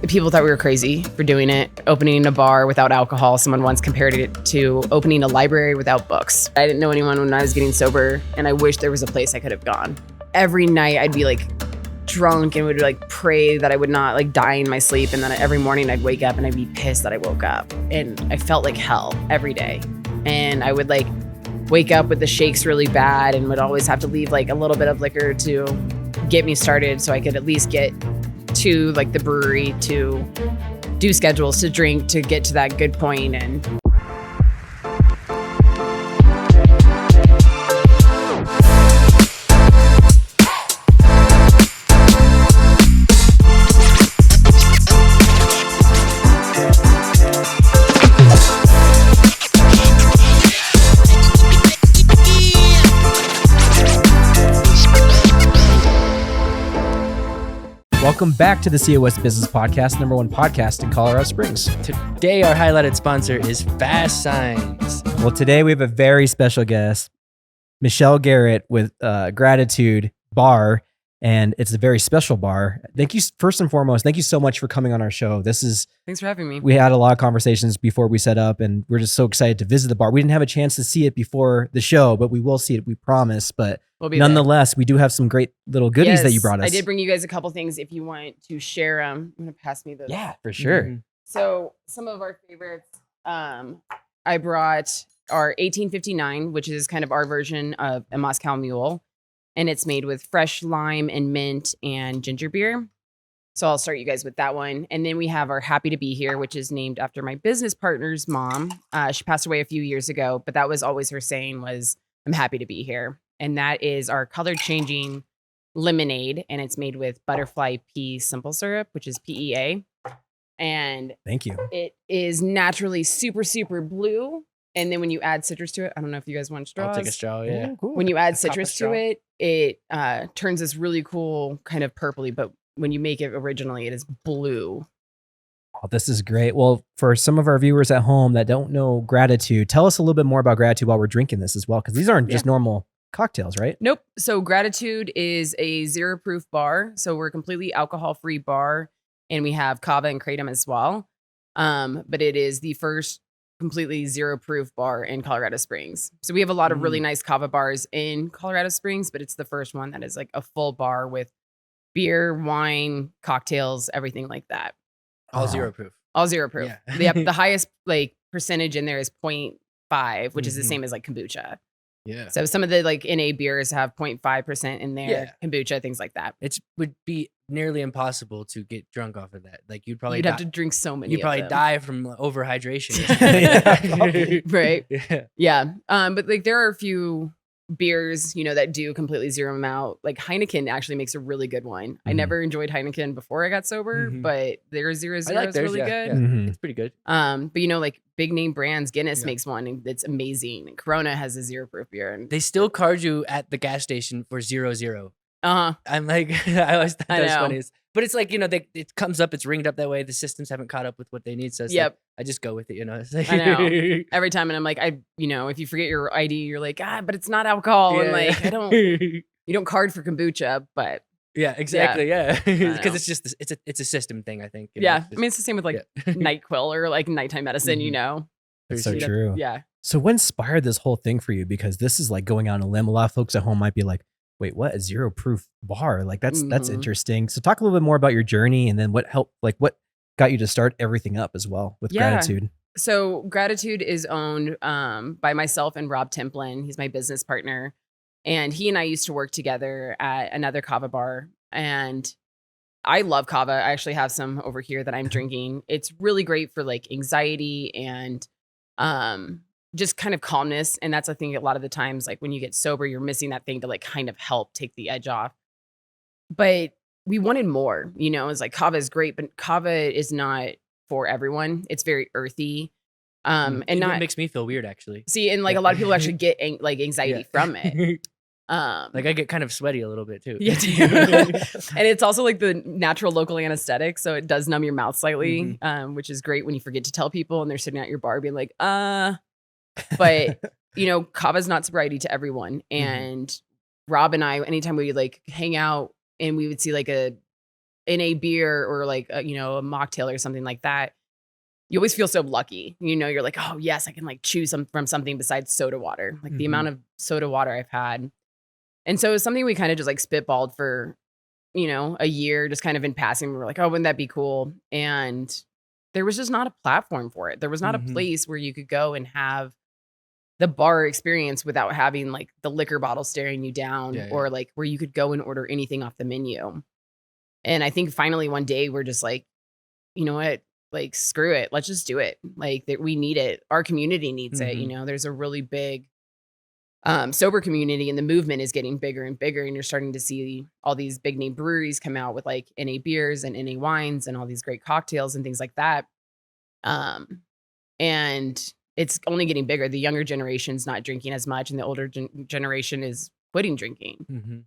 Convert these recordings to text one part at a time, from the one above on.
People thought we were crazy for doing it. Opening a bar without alcohol. Someone once compared it to opening a library without books. I didn't know anyone when I was getting sober, and I wish there was a place I could have gone. Every night I'd be like drunk and would like pray that I would not like die in my sleep. And then every morning I'd wake up and I'd be pissed that I woke up. And I felt like hell every day. And I would like wake up with the shakes really bad and would always have to leave like a little bit of liquor to get me started so I could at least get to like the brewery to do schedules, to drink, to get to that good point. And welcome back to the COS Business Podcast, #1 podcast in Colorado Springs. Today, our highlighted sponsor is Fast Signs. Well, today we have a very special guest, Michelle Garrett with Gratitude Bar, and it's a very special bar. Thank you, first and foremost, thank you so much for coming on our show. thanks for having me. We had a lot of conversations before we set up, and we're just so excited to visit the bar. We didn't have a chance to see it before the show, but we will see it, we promise. But nonetheless, we do have some great little goodies that you brought us. I did bring you guys a couple things if you want to share them. I'm going to pass me those. Yeah, for sure. Mm-hmm. So some of our favorites, I brought our 1859, which is kind of our version of a Moscow Mule. And it's made with fresh lime and mint and ginger beer. So I'll start you guys with that one. And then we have our Happy to Be Here, which is named after my business partner's mom. She passed away a few years ago, but that was always her saying was, I'm happy to be here. And that is our color changing lemonade. And it's made with butterfly pea simple syrup, which is PEA. And thank you. It is naturally super, super blue. And then when you add citrus to it, I don't know if you guys want straws. I'll take a straw, yeah. Oh, cool. When you add citrus to it, it turns this really cool kind of purpley, but when you make it originally, it is blue. Oh, this is great. Well, for some of our viewers at home that don't know Gratitude, tell us a little bit more about Gratitude while we're drinking this as well, because these aren't just normal cocktails, right? Nope. So Gratitude is a zero proof bar. So we're a completely alcohol-free bar, and we have kava and kratom as well. But it is the first completely zero proof bar in Colorado Springs. So we have a lot of really nice kava bars in Colorado Springs, but it's the first one that is like a full bar with beer, wine, cocktails, everything like that. All zero proof. All zero proof. Yeah. The highest like percentage in there is 0.5, which is the same as like kombucha. Yeah. So some of the like NA beers have 0.5% in there, Yeah. kombucha, things like that. It would be nearly impossible to get drunk off of that. Like you'd You'd have to drink so many. You'd probably of them. die from overhydration. Right. Yeah. Yeah. But like there are a few beers, that do completely zero them out. Like Heineken actually makes a really good one. I never enjoyed Heineken before I got sober, but their 0.0 is really good. Yeah. It's pretty good. But like big name brands, Guinness makes one that's amazing. Corona has a zero proof beer, and They still card you at the gas station for 0.0. uh-huh. I'm like, I always thought I that was know. funny. But it's like, it comes up, it's ringed up that way. The systems haven't caught up with what they need. So it's like, I just go with it, It's like, I know. Every time, and I'm like, if you forget your ID, you're like, but it's not alcohol, and like you don't card for kombucha, but Yeah, exactly. Yeah. Because know. it's just, it's a system thing, I think. I mean, it's the same with like NyQuil or like nighttime medicine, That's so You know, true. Yeah. So what inspired this whole thing for you? Because this is like going on a limb. A lot of folks at home might be like, wait, what? A zero proof bar? Like that's interesting. So talk a little bit more about your journey, and then what got you to start everything up as well with Gratitude. So Gratitude is owned by myself and Rob Templin. He's my business partner. And he and I used to work together at another kava bar. And I love kava. I actually have some over here that I'm drinking. It's really great for like anxiety and just kind of calmness. And that's, I think, a lot of the times, like when you get sober, you're missing that thing to like kind of help take the edge off. But we wanted more, it's like kava is great, but kava is not for everyone. It's very earthy. And it not makes me feel weird, actually. See, and like a lot of people actually get like anxiety from it. Like I get kind of sweaty a little bit too. Yeah, and it's also like the natural local anesthetic, so it does numb your mouth slightly, which is great when you forget to tell people and they're sitting at your bar being like, But kava is not sobriety to everyone. And Rob and I, anytime we would like hang out and we would see like a NA beer or like a a mocktail or something like that, you always feel so lucky. You're like, oh yes, I can like choose from something besides soda water. Like the amount of soda water I've had. And so it's something we kind of just like spitballed for, a year, just kind of in passing. We were like, oh, wouldn't that be cool? And there was just not a platform for it. There was not a place where you could go and have the bar experience without having like the liquor bottle staring you down or like where you could go and order anything off the menu. And I think finally one day we're just like, you know what? Like, screw it. Let's just do it. Like we need it. Our community needs it. There's a really big sober community and the movement is getting bigger and bigger. And you're starting to see all these big name breweries come out with like NA beers and NA wines and all these great cocktails and things like that. And it's only getting bigger. The younger generation's not drinking as much and the older generation is quitting drinking.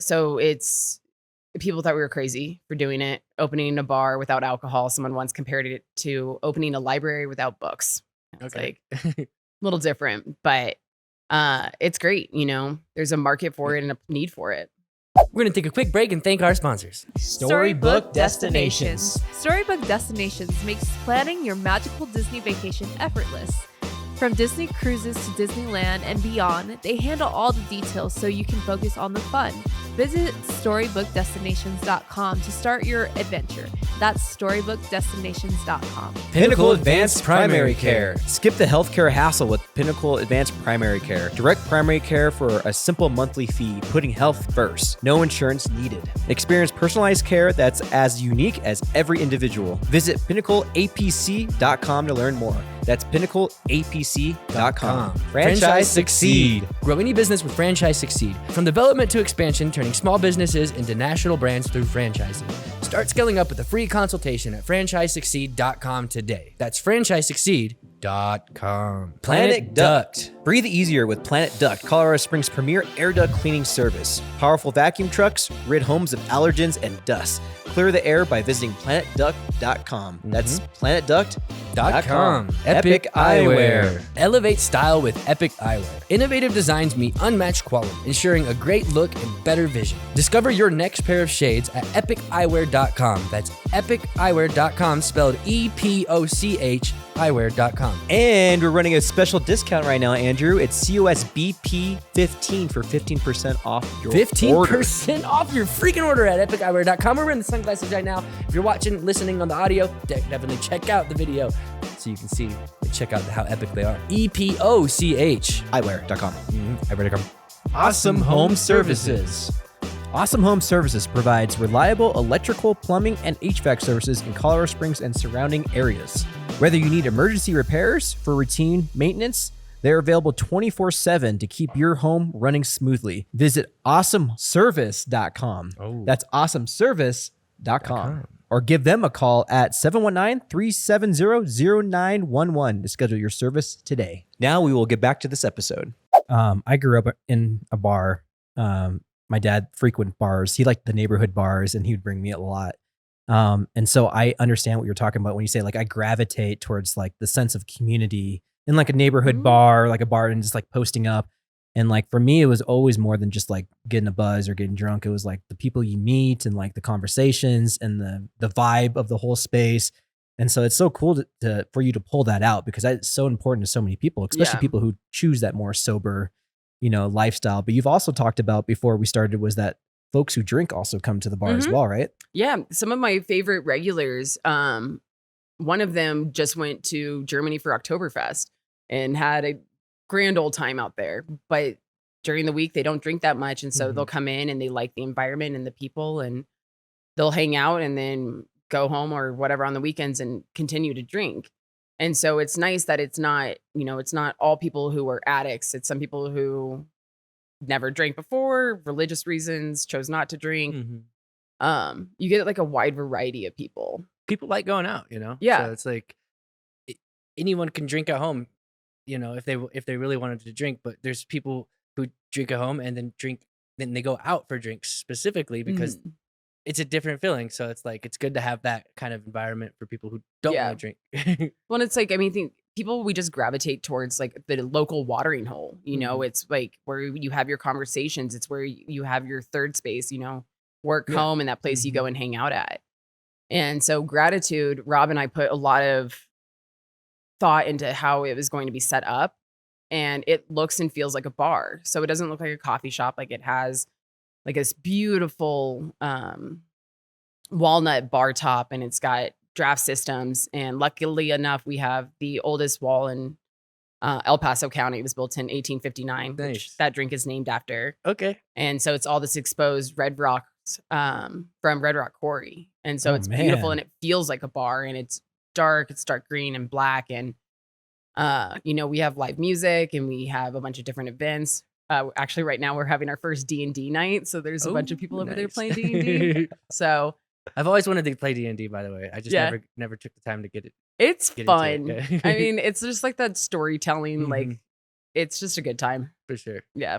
So it's people thought we were crazy for doing it. Opening a bar without alcohol. Someone once compared it to opening a library without books. It's like a little different, but it's great. There's a market for it and a need for it. We're going to take a quick break and thank our sponsors. Storybook Destinations. Storybook Destinations makes planning your magical Disney vacation effortless. From Disney cruises to Disneyland and beyond, they handle all the details so you can focus on the fun. Visit StorybookDestinations.com to start your adventure. That's StorybookDestinations.com. Pinnacle Advanced Primary Care. Skip the healthcare hassle with Pinnacle Advanced Primary Care. Direct primary care for a simple monthly fee, putting health first. No insurance needed. Experience personalized care that's as unique as every individual. Visit PinnacleAPC.com to learn more. That's PinnacleAPC.com. Franchise Succeed. Grow any business with Franchise Succeed. From development to expansion, turning small businesses into national brands through franchising. Start scaling up with a free consultation at franchisesucceed.com today. That's franchisesucceed.com. Planet Duct. Breathe easier with Planet Duct, Colorado Springs' premier air duct cleaning service. Powerful vacuum trucks rid homes of allergens and dust. Clear the air by visiting planetduct.com. That's planetduct.com. Epic Eyewear. Elevate style with Epic Eyewear. Innovative designs meet unmatched quality, ensuring a great look and better vision. Discover your next pair of shades at epiceyewear.com. That's epiceyewear.com, spelled EPOCH eyewear.com. And we're running a special discount right now, Andrew. It's COSBP 15 for 15% off your 15% off your freaking order at epiceyewear.com. We're in the sunglasses right now. If you're watching, listening on the audio, definitely check out the video so you can see and check out how epic they are. EPOCH eyewear.com. Eyewear.com. Awesome Home Services. Awesome Home Services provides reliable electrical, plumbing, and HVAC services in Colorado Springs and surrounding areas. Whether you need emergency repairs for routine maintenance, they're available 24/7 to keep your home running smoothly. Visit awesomeservice.com. That's awesomeservice.com. Or give them a call at 719-370-0911 to schedule your service today. Now we will get back to this episode. I grew up in a bar. My dad frequented bars. He liked the neighborhood bars and he would bring me a lot. And so I understand what you're talking about when you say like I gravitate towards like the sense of community in like a neighborhood bar, like a bar and just like posting up. And like for me, it was always more than just like getting a buzz or getting drunk. It was like the people you meet and like the conversations and the vibe of the whole space. And so it's so cool for you to pull that out because it's so important to so many people, especially people who choose that more sober, lifestyle. But you've also talked about before we started was that folks who drink also come to the bar as well, right? Yeah. Some of my favorite regulars, one of them just went to Germany for Oktoberfest and had a grand old time out there. But during the week, they don't drink that much. And so they'll come in and they like the environment and the people and they'll hang out and then go home or whatever on the weekends and continue to drink. And so it's nice that it's not, it's not all people who are addicts. It's some people who never drank before, religious reasons, chose not to drink. You get like a wide variety of people. People like going out, Yeah. So it's like anyone can drink at home, if they really wanted to drink. But there's people who drink at home and then they go out for drinks specifically because it's a different feeling. So it's like it's good to have that kind of environment for people who don't want to drink. Well, it's like, people, we just gravitate towards like the local watering hole, it's like where you have your conversations. It's where you have your third space, work Yeah. home and that place you go and hang out at. And so Gratitude, Rob and I put a lot of thought into how it was going to be set up, and it looks and feels like a bar. So it doesn't look like a coffee shop. Like it has like this beautiful walnut bar top, and it's got draft systems. And luckily enough, we have the oldest wall in El Paso County. It was built in 1859, Nice. which that drink is named after. Okay. And so it's all this exposed red rocks from Red Rock Quarry. And so Oh, it's beautiful, man. and it feels like a bar, and it's dark green and black. And, we have live music, and we have a bunch of different events. Actually, right now we're having our first D&D night. So there's a bunch of people over there nice. playing D&D. So I've always wanted to play D&D, by the way. I just Yeah. never took the time to get it. it's Get into fun. it, yeah. I mean, it's just like that storytelling. Like Mhm. it's just a good time. For sure. Yeah.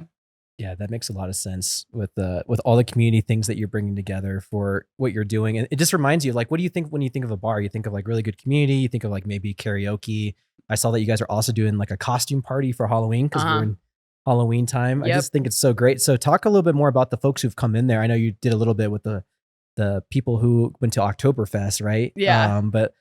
Yeah, that makes a lot of sense with all the community things that you're bringing together for what you're doing. And it just reminds you, like, what do you think when you think of a bar? You think of like really good community. You think of like maybe karaoke. I saw that you guys are also doing like a costume party for Halloween because we're in Halloween time. I Yep. just think it's so great. So talk a little bit more about the folks who've come in there. I know you did a little bit with the people who went to Oktoberfest, right? Yeah. But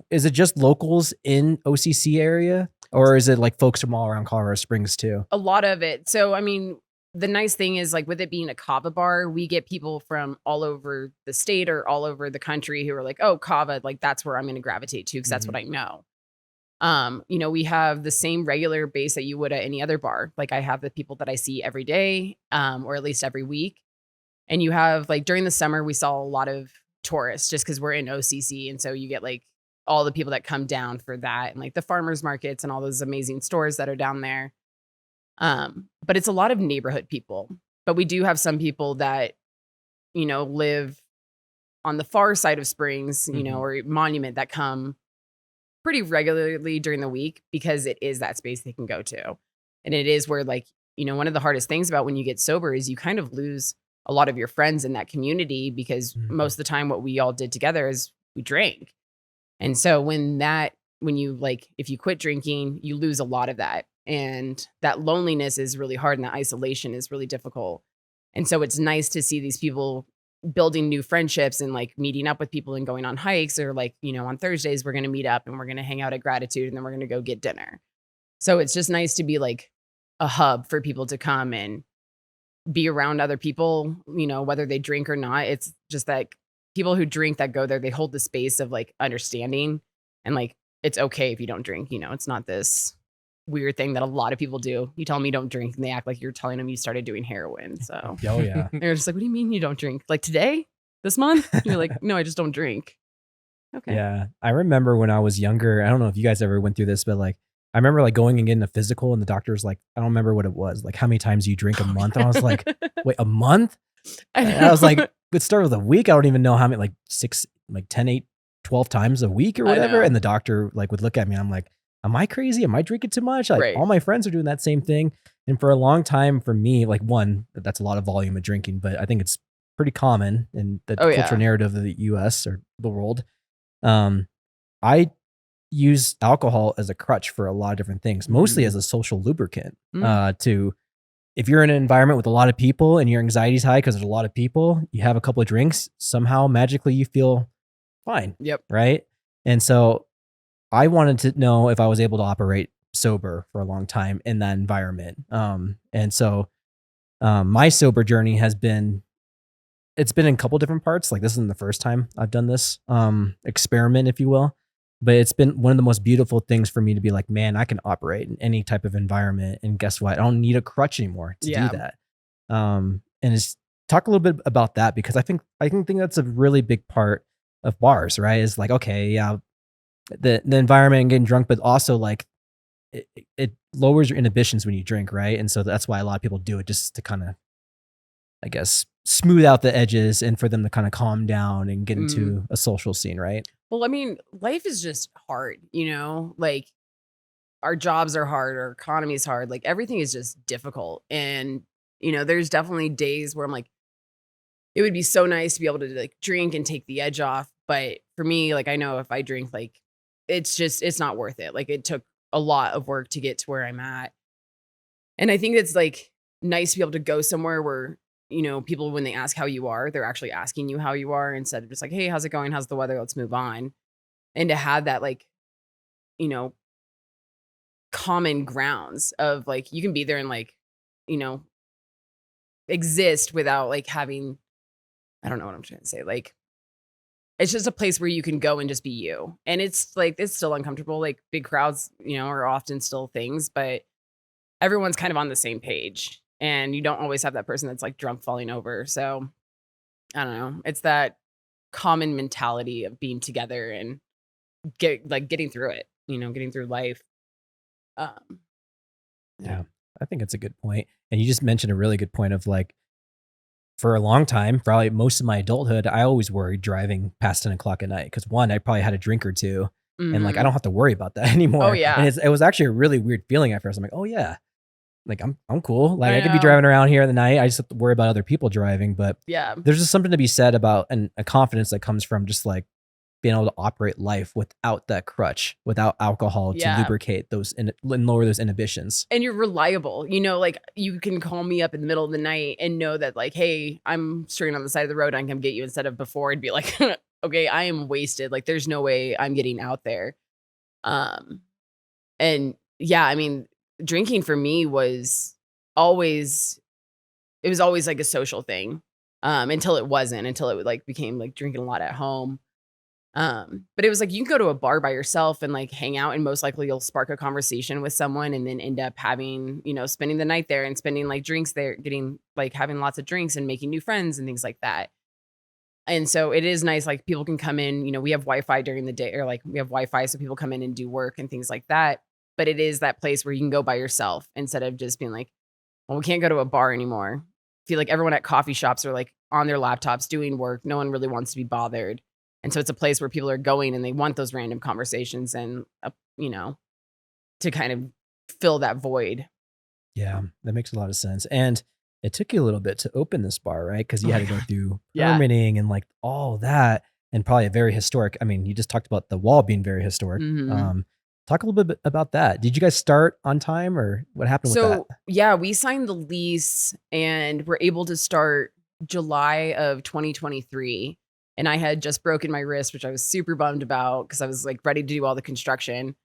is it just locals in OCC area? Or is it like folks from all around Colorado Springs too? A lot of it. So, I mean, the nice thing is like with it being a kava bar, we get people from all over the state or all over the country who are like, oh, kava, like that's where I'm going to gravitate to because that's what I know. We have the same regular base that you would at any other bar. Like I have the people that I see every day, or at least every week. And you have like during the summer, we saw a lot of tourists just because we're in OCC. And so you get like all the people that come down for that and like the farmers markets and all those amazing stores that are down there. But it's a lot of neighborhood people. But we do have some people that, live on the far side of Springs, or Monument that come pretty regularly during the week because it is that space they can go to. And it is where like, one of the hardest things about when you get sober is you kind of lose a lot of your friends in that community because most of the time what we all did together is we drank. And so when you like, if you quit drinking, you lose a lot of that. And that loneliness is really hard and that isolation is really difficult. And so it's nice to see these people building new friendships and like meeting up with people and going on hikes or like, on Thursdays, we're going to meet up and we're going to hang out at Gratitude and then we're going to go get dinner. So it's just nice to be like a hub for people to come and be around other people, whether they drink or not. It's just that people who drink that go there, they hold the space of like understanding and like, it's okay if you don't drink, it's not this weird thing that a lot of people do. You tell them you don't drink and they act like you're telling them you started doing heroin. So Oh yeah. they're just like, what do you mean you don't drink? Like today, this month? You're like, no, I just don't drink. Okay. Yeah. I remember when I was younger, I don't know if you guys ever went through this, but like, I remember like going and getting a physical and the doctor's like, I don't remember what it was. Like how many times you drink a month? And I was like, wait, a month? And I was like, it started with a week. I don't even know how many, like 6, like 10, 8, 12 times a week or whatever. And the doctor like would look at me and I'm like, am I crazy? Am I drinking too much? Like Right. all my friends are doing that same thing. And for a long time for me, like one, that's a lot of volume of drinking, but I think it's pretty common in the cultural narrative of the US or the world. I use alcohol as a crutch for a lot of different things, mostly as a social lubricant, if you're in an environment with a lot of people and your anxiety's high because there's a lot of people, you have a couple of drinks, somehow magically you feel fine. Yep. Right. And so I wanted to know if I was able to operate sober for a long time in that environment. And so my sober journey it's been in a couple different parts. Like this isn't the first time I've done this experiment, if you will. But it's been one of the most beautiful things for me to be like, man, I can operate in any type of environment. And guess what? I don't need a crutch anymore to do that. And it's talk a little bit about that because I think that's a really big part of bars, right? It's like, okay, yeah, the environment and getting drunk, but also like it lowers your inhibitions when you drink, right? And so that's why a lot of people do it just to kind of, I guess, smooth out the edges and for them to kind of calm down and get into a social scene, right? Well, I mean, life is just hard, like our jobs are hard, our economy is hard, like everything is just difficult. And, there's definitely days where I'm like, it would be so nice to be able to like drink and take the edge off. But for me, like, I know if I drink, like, it's not worth it. Like it took a lot of work to get to where I'm at. And I think it's like nice to be able to go somewhere where people, when they ask how you are, they're actually asking you how you are instead of just like, hey, how's it going? How's the weather? Let's move on. And to have that, like, common grounds of like, you can be there and like, exist without like having, I don't know what I'm trying to say. Like, it's just a place where you can go and just be you. And it's like, it's still uncomfortable. Like big crowds, are often still things, but everyone's kind of on the same page. And you don't always have that person that's like drunk falling over. So I don't know. It's that common mentality of being together and getting through it, getting through life. Yeah, I think it's a good point. And you just mentioned a really good point of like, for a long time, probably most of my adulthood, I always worried driving past 10 o'clock at night. Cause one, I probably had a drink or two and like, I don't have to worry about that anymore. Oh yeah. And it was actually a really weird feeling at first. I'm like, oh yeah, like I'm cool. Like I could be know. driving around here in the night. I just have to worry about other people driving. But Yeah. there's just something to be said about a confidence that comes from just like being able to operate life without that crutch, without alcohol to lubricate those and lower those inhibitions. And you're reliable, like you can call me up in the middle of the night and know that like, hey, I'm straight on the side of the road. I can come get you, instead of before it'd be like, okay, I am wasted. Like there's no way I'm getting out there. And yeah, I mean, drinking for me was always like a social thing. Until it wasn't, until it like became like drinking a lot at home. But it was like, you can go to a bar by yourself and like hang out, and most likely you'll spark a conversation with someone and then end up having, spending the night there and spending like drinks there, having lots of drinks and making new friends and things like that. And so it is nice. Like people can come in, we have Wi-Fi during the day, or like we have Wi-Fi. So people come in and do work and things like that. But it is that place where you can go by yourself instead of just being like, well, we can't go to a bar anymore. I feel like everyone at coffee shops are like on their laptops doing work. No one really wants to be bothered. And so it's a place where people are going and they want those random conversations and, to kind of fill that void. Yeah, that makes a lot of sense. And it took you a little bit to open this bar, right? Because you had to go through permitting and like all that, and probably a very historic. I mean, you just talked about the wall being very historic. Mm-hmm. Talk a little bit about that. Did you guys start on time, or what happened with that? So yeah, we signed the lease and we're able to start July of 2023. And I had just broken my wrist, which I was super bummed about because I was like ready to do all the construction.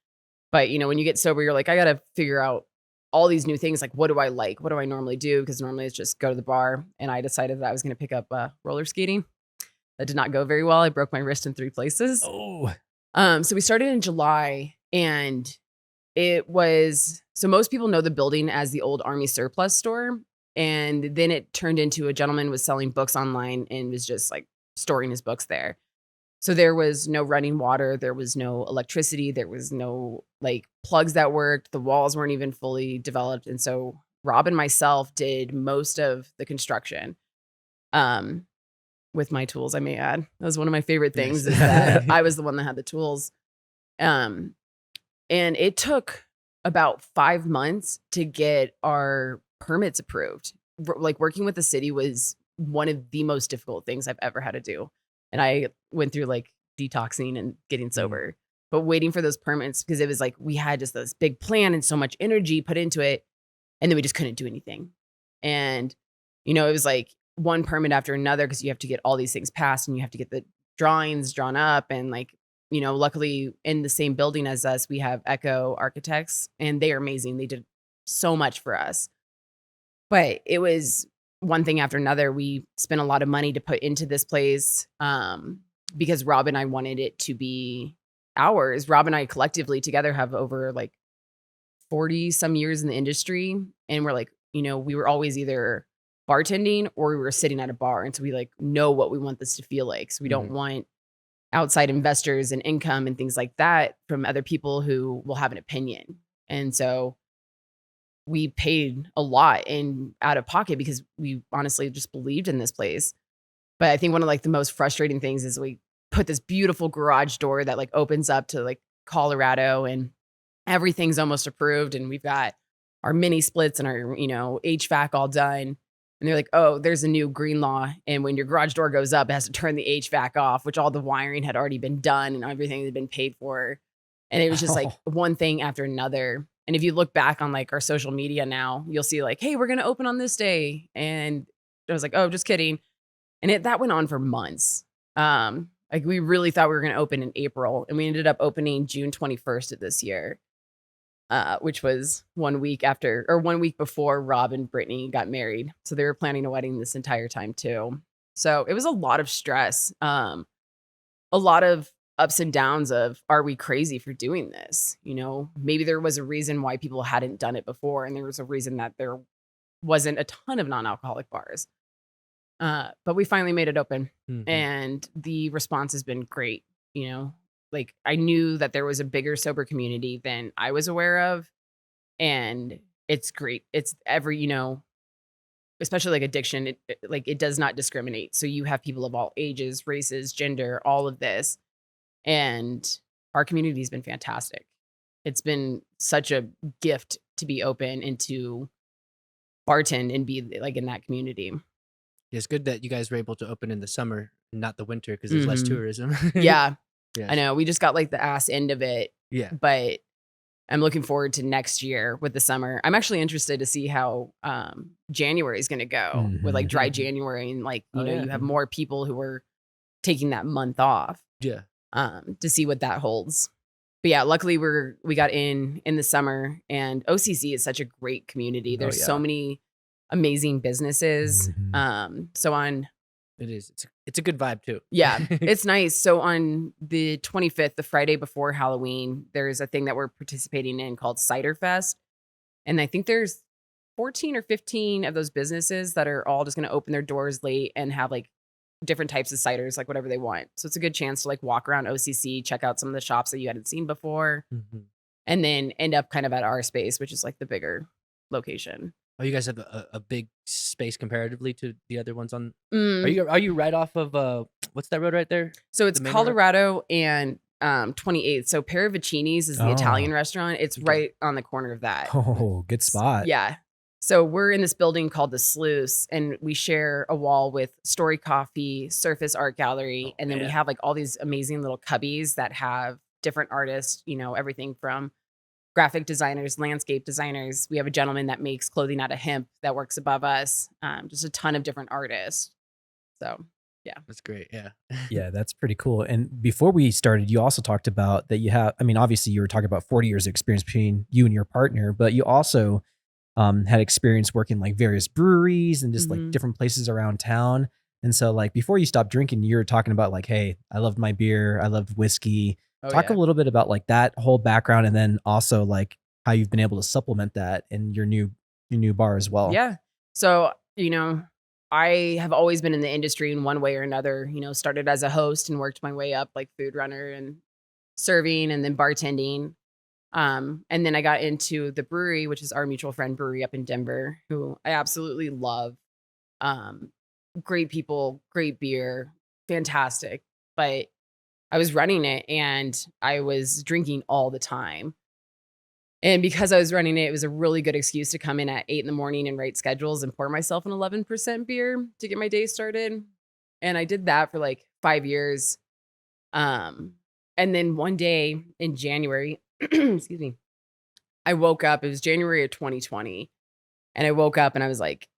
But when you get sober, you're like, I got to figure out all these new things. Like, what do I like? What do I normally do? Because normally it's just go to the bar. And I decided that I was going to pick up roller skating. That did not go very well. I broke my wrist in 3 places. Oh. So we started in July, and it was, so most people know the building as the old Army surplus store. And then it turned into a gentleman was selling books online and was just like storing his books there. So there was no running water. There was no electricity. There was no like plugs that worked. The walls weren't even fully developed. And so Rob and myself did most of the construction with my tools, I may add. That was one of my favorite things is that I was the one that had the tools. And it took about 5 months to get our permits approved. Like working with the city was one of the most difficult things I've ever had to do. And I went through like detoxing and getting sober, but waiting for those permits, because it was like, we had just this big plan and so much energy put into it. And then we just couldn't do anything. And, it was like one permit after another, because you have to get all these things passed and you have to get the drawings drawn up. And like, luckily in the same building as us, we have Echo Architects, and they are amazing. They did so much for us. But it was one thing after another. We spent a lot of money to put into this place because Rob and I wanted it to be ours. Rob and I collectively together have over like 40 some years in the industry. And we're like, we were always either bartending or we were sitting at a bar. And so we like know what we want this to feel like. So we don't want outside investors and income and things like that from other people who will have an opinion. And so we paid a lot in out of pocket because we honestly just believed in this place. But I think one of like the most frustrating things is we put this beautiful garage door that like opens up to like Colorado, and everything's almost approved. And we've got our mini splits and our, HVAC all done. And they're like, oh, there's a new green law. And when your garage door goes up, it has to turn the HVAC off, which all the wiring had already been done and everything had been paid for. And it was just like one thing after another. And if you look back on like our social media now, you'll see like, hey, we're going to open on this day. And I was like, oh, just kidding. And that went on for months. Like we really thought we were going to open in April, and we ended up opening June 21st of this year, which was 1 week before Rob and Brittany got married. So they were planning a wedding this entire time too. So it was a lot of stress, a lot of ups and downs of, are we crazy for doing this? You know, maybe there was a reason why people hadn't done it before, and there was a reason that there wasn't a ton of non-alcoholic bars. But we finally made it open, and the response has been great. You know, like I knew that there was a bigger sober community than I was aware of, and it's great. It's especially like addiction, it does not discriminate. So you have people of all ages, races, gender, all of this, and our community has been fantastic. It's been such a gift to be open and to bartend and be like in that community. It's good that you guys were able to open in the summer, not the winter, because there's less tourism. Yeah. Yes. I know. We just got like the ass end of it. Yeah. But I'm looking forward to next year with the summer. I'm actually interested to see how January is going to go with like dry January, and like, you have more people who are taking that month off. Yeah. To see what that holds. But yeah, luckily we got in the summer, and OCC is such a great community. There's so many amazing businesses. It is. It's a good vibe too. Yeah, it's nice. So on the 25th, the Friday before Halloween, there's a thing that we're participating in called Cider Fest. And I think there's 14 or 15 of those businesses that are all just going to open their doors late and have like different types of ciders, like whatever they want. So it's a good chance to like walk around OCC, check out some of the shops that you hadn't seen before, and then end up kind of at our space, which is like the bigger location. Oh, you guys have a big space comparatively to the other ones on. Are you right off of what's that road right there? So it's Colorado and 28th. So Paravicini's is the Italian restaurant. It's right on the corner of that. Oh, good spot. Yeah. So we're in this building called the Sluice, and we share a wall with Story Coffee, Surface Art Gallery, and then we have like all these amazing little cubbies that have different artists. You know, everything from graphic designers, landscape designers. We have a gentleman that makes clothing out of hemp that works above us. Just a ton of different artists. So, yeah. That's great. Yeah. Yeah, that's pretty cool. And before we started, you also talked about that you have, I mean, obviously you were talking about 40 years of experience between you and your partner, but you also had experience working like various breweries and just like different places around town. And so like before you stopped drinking, you were talking about like, hey, I loved my beer. I loved whiskey. Talk a little bit about like that whole background, and then also like how you've been able to supplement that in your new bar as well. Yeah. So, I have always been in the industry in one way or another, started as a host and worked my way up like food runner and serving and then bartending. And then I got into the brewery, which is our mutual friend brewery up in Denver, who I absolutely love. Great people, great beer, fantastic. But I was running it and I was drinking all the time. And because I was running it, it was a really good excuse to come in at 8 a.m. and write schedules and pour myself an 11% beer to get my day started. And I did that for like 5 years. And then one day in January, excuse me, I woke up, it was January of 2020. And I woke up and I was like,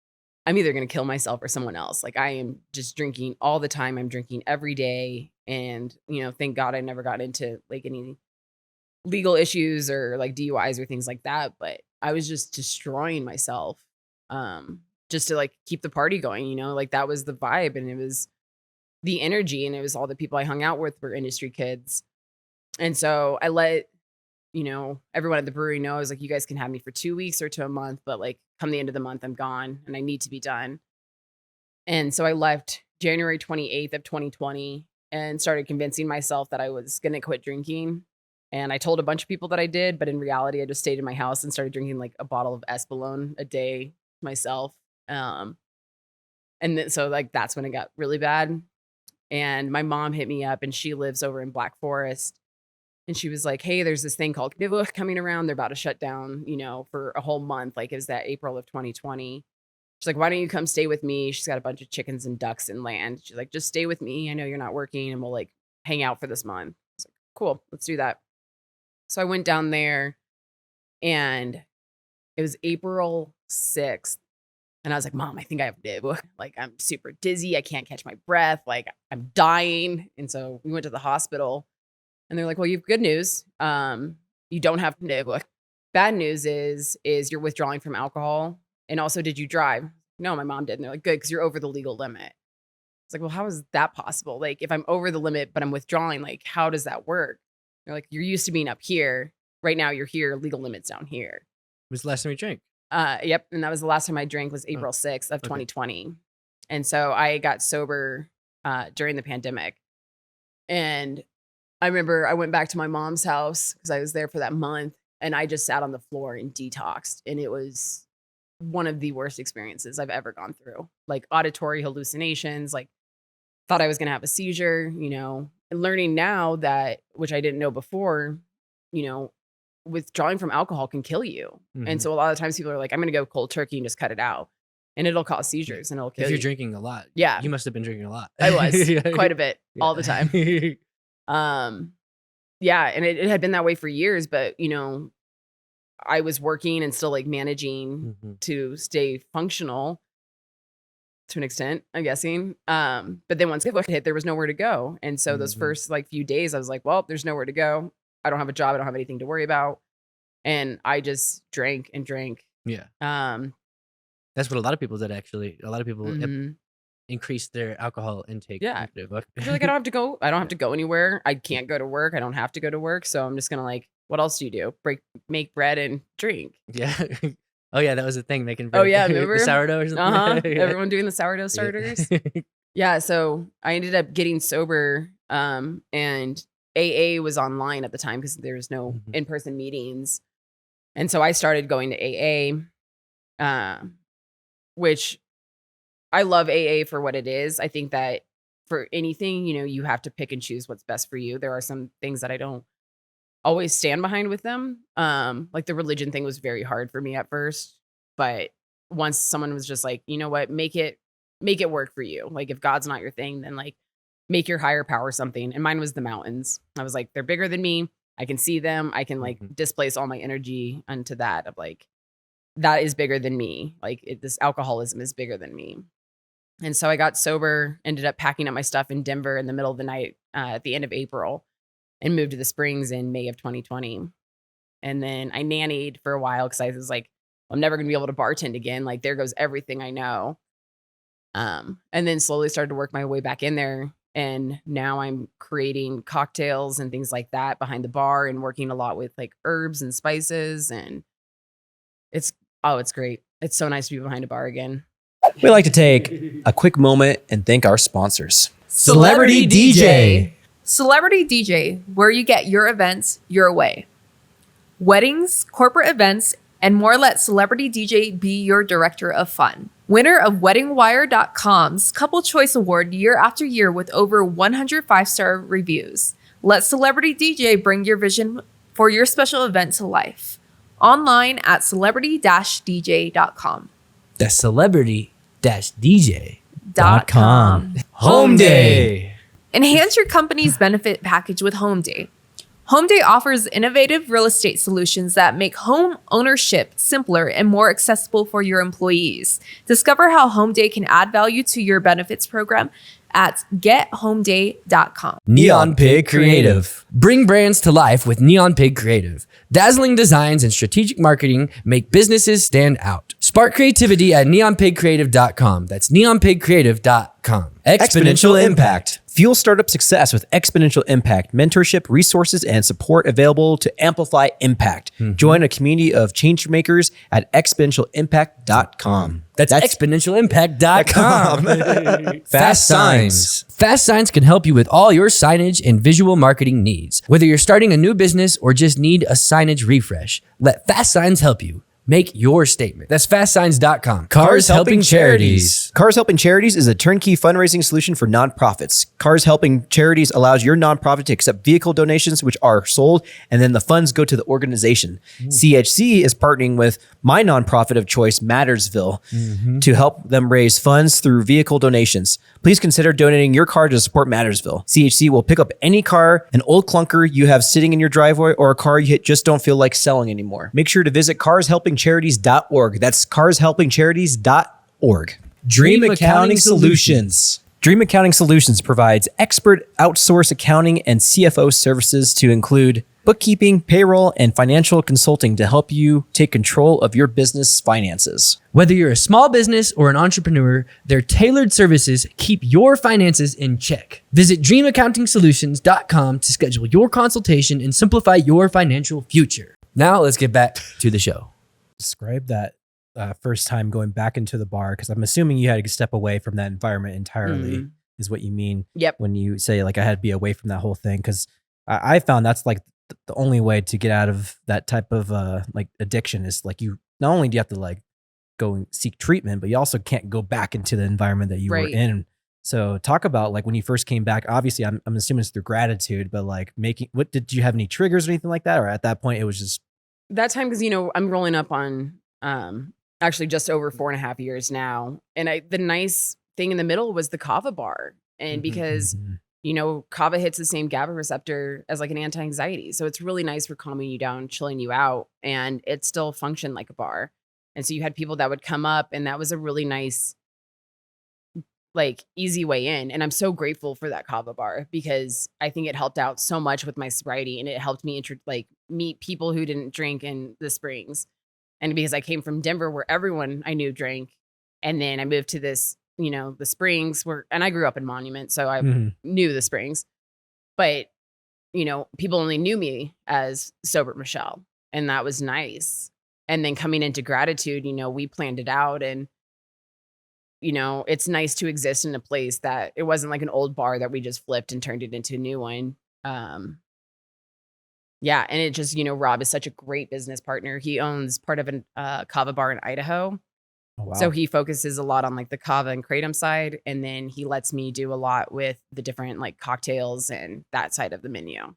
I'm either going to kill myself or someone else. Like I am just drinking all the time. I'm drinking every day. And, thank God I never got into like any legal issues or like DUIs or things like that. But I was just destroying myself just to like keep the party going, like that was the vibe. And it was the energy, and it was all the people I hung out with were industry kids. And so I let, everyone at the brewery know, I was like, you guys can have me for 2 weeks or to a month, but like come the end of the month, I'm gone and I need to be done. And so I left January 28th of 2020 and started convincing myself that I was going to quit drinking. And I told a bunch of people that I did, but in reality, I just stayed in my house and started drinking like a bottle of Espolòn a day myself. And then, so like, that's when it got really bad. And my mom hit me up, and she lives over in Black Forest. And she was like, hey, there's this thing called Beverage coming around. They're about to shut down, for a whole month. Like it was that April of 2020. She's like, why don't you come stay with me? She's got a bunch of chickens and ducks and land. She's like, just stay with me. I know you're not working, and we'll like hang out for this month. I was like, cool, let's do that. So I went down there, and it was April 6th And I was like, Mom, I think I have NIB. Like, I'm super dizzy. I can't catch my breath. Like, I'm dying. And so we went to the hospital and they're like, well, you have good news. You don't have NIB. Bad news is you're withdrawing from alcohol. And also, did you drive? No, my mom did. And they're like, good, because you're over the legal limit. It's like, well, how is that possible? Like, if I'm over the limit, but I'm withdrawing, like, how does that work? They're like, you're used to being up here. Right now, you're here. Legal limit's down here. Was the last time you drank? Yep. And that was the last time I drank was April 6th of 2020. And so I got sober during the pandemic. And I remember I went back to my mom's house because I was there for that month. And I just sat on the floor and detoxed. And it was one of the worst experiences I've ever gone through. Like auditory hallucinations, like thought I was going to have a seizure, you know, and learning now that, which I didn't know before, you know, withdrawing from alcohol can kill you. And so a lot of times people are like, I'm going to go cold turkey and just cut it out. And it'll cause seizures and it'll kill you. If you're drinking a lot. Yeah. You must have been drinking a lot. I was quite a bit all the time. Yeah. And it had been that way for years, but you know, I was working and still like managing to stay functional to an extent, I'm guessing. But then once it hit, there was nowhere to go. And so those first like few days I was like, well, there's nowhere to go. I don't have a job. I don't have anything to worry about. And I just drank and drank. Yeah. That's what a lot of people did, actually. A lot of people increased their alcohol intake. Yeah. I feel like I don't have to go. I don't have to go anywhere. I can't go to work. I don't have to go to work. So I'm just going to like, what else do you do? Make bread and drink. Yeah. Oh yeah. That was the thing. Making bread. Oh yeah. Remember? The sourdough or something? Yeah. Everyone doing the sourdough starters. Yeah. So I ended up getting sober. And AA was online at the time because there was no in-person meetings. And so I started going to AA, which I love AA for what it is. I think that for anything, you know, you have to pick and choose what's best for you. There are some things that I don't always stand behind with them. Like the religion thing was very hard for me at first, but once someone was just like, you know what, make it work for you. Like if God's not your thing, then like make your higher power something. And mine was the mountains. I was like, they're bigger than me. I can see them. I can like displace all my energy onto that of like, that is bigger than me. Like this alcoholism is bigger than me. And so I got sober, ended up packing up my stuff in Denver in the middle of the night at the end of April and moved to the Springs in May of 2020. And then I nannied for a while because I was like, I'm never going to be able to bartend again. Like there goes everything I know. And then slowly started to work my way back in there. And now I'm creating cocktails and things like that behind the bar and working a lot with like herbs and spices. And it's great. It's so nice to be behind a bar again. We like to take a quick moment and thank our sponsors. Celebrity DJ. Celebrity DJ, where you get your events your way. Weddings, corporate events, and more. Let Celebrity DJ be your director of fun. Winner of WeddingWire.com's Couple Choice Award year after year with over 100 5-star reviews. Let Celebrity DJ bring your vision for your special event to life. Online at celebrity-dj.com. That's celebrity-dj.com. Home Day. Enhance your company's benefit package with Home Day. Home Day offers innovative real estate solutions that make home ownership simpler and more accessible for your employees. Discover how Home Day can add value to your benefits program at gethomeday.com. Neon Pig Creative. Bring brands to life with Neon Pig Creative. Dazzling designs and strategic marketing make businesses stand out. Spark creativity at neonpigcreative.com. That's neonpigcreative.com. Exponential Impact. Fuel startup success with exponential impact, mentorship, resources, and support available to amplify impact. Join a community of change makers at exponentialimpact.com. That's exponentialimpact.com. Fast Signs. Fast Signs can help you with all your signage and visual marketing needs. Whether you're starting a new business or just need a signage refresh, let Fast Signs help you. Make your statement. That's fastsigns.com. Cars Helping Charities. Cars Helping Charities is a turnkey fundraising solution for nonprofits. Cars Helping Charities allows your nonprofit to accept vehicle donations, which are sold, and then the funds go to the organization. CHC is partnering with my nonprofit of choice, Mattersville, to help them raise funds through vehicle donations. Please consider donating your car to support Mattersville. CHC will pick up any car, an old clunker you have sitting in your driveway, or a car you just don't feel like selling anymore. Make sure to visit carshelpingcharities.org. That's carshelpingcharities.org. dream.org. Dream Accounting Solutions. Dream Accounting Solutions provides expert outsource accounting and CFO services to include bookkeeping, payroll, and financial consulting to help you take control of your business finances. Whether you're a small business or an entrepreneur, their tailored services keep your finances in check. Visit dreamaccountingsolutions.com to schedule your consultation and simplify your financial future. Now let's get back to the show. Describe that first time going back into the bar, because I'm assuming you had to step away from that environment entirely, is what you mean. Yep. When you say like I had to be away from that whole thing, because I found that's like the only way to get out of that type of like addiction is like you not only do you have to like go and seek treatment, but you also can't go back into the environment that you were in. So talk about like when you first came back. Obviously, I'm assuming it's through gratitude, but like did you have any triggers or anything like that, or at that point it was just that time? Because I'm rolling up on actually just over 4.5 years now, and the nice thing in the middle was the kava bar, and because kava hits the same GABA receptor as like an anti-anxiety. So it's really nice for calming you down, chilling you out, and it still functioned like a bar. And so you had people that would come up, and that was a really nice, like easy way in. And I'm so grateful for that kava bar because I think it helped out so much with my sobriety, and it helped me meet people who didn't drink in the Springs. And because I came from Denver where everyone I knew drank, and then I moved to this, the Springs and I grew up in Monument, so I knew the Springs, but people only knew me as Sober Michelle, and that was nice. And then coming into gratitude, we planned it out, and it's nice to exist in a place that it wasn't like an old bar that we just flipped and turned it into a new one. Yeah. And it just, Rob is such a great business partner. He owns part of a kava bar in Idaho. Oh, wow. So he focuses a lot on like the kava and kratom side. And then he lets me do a lot with the different like cocktails and that side of the menu,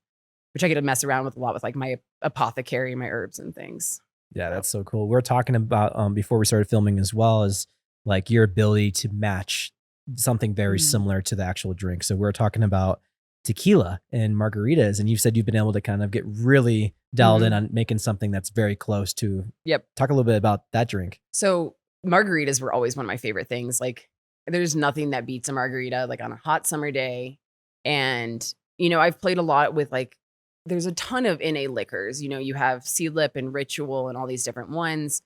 which I get to mess around with a lot with like my apothecary, my herbs and things. Yeah, that's so cool. We're talking about before we started filming as well as like your ability to match something very similar to the actual drink. So we're talking about tequila and margaritas, and you've said you've been able to kind of get really dialed in on making something that's very close to. Yep. Talk a little bit about that drink. So margaritas were always one of my favorite things. Like there's nothing that beats a margarita like on a hot summer day. And, I've played a lot with like, there's a ton of NA liquors, you have Sea Lip and Ritual and all these different ones.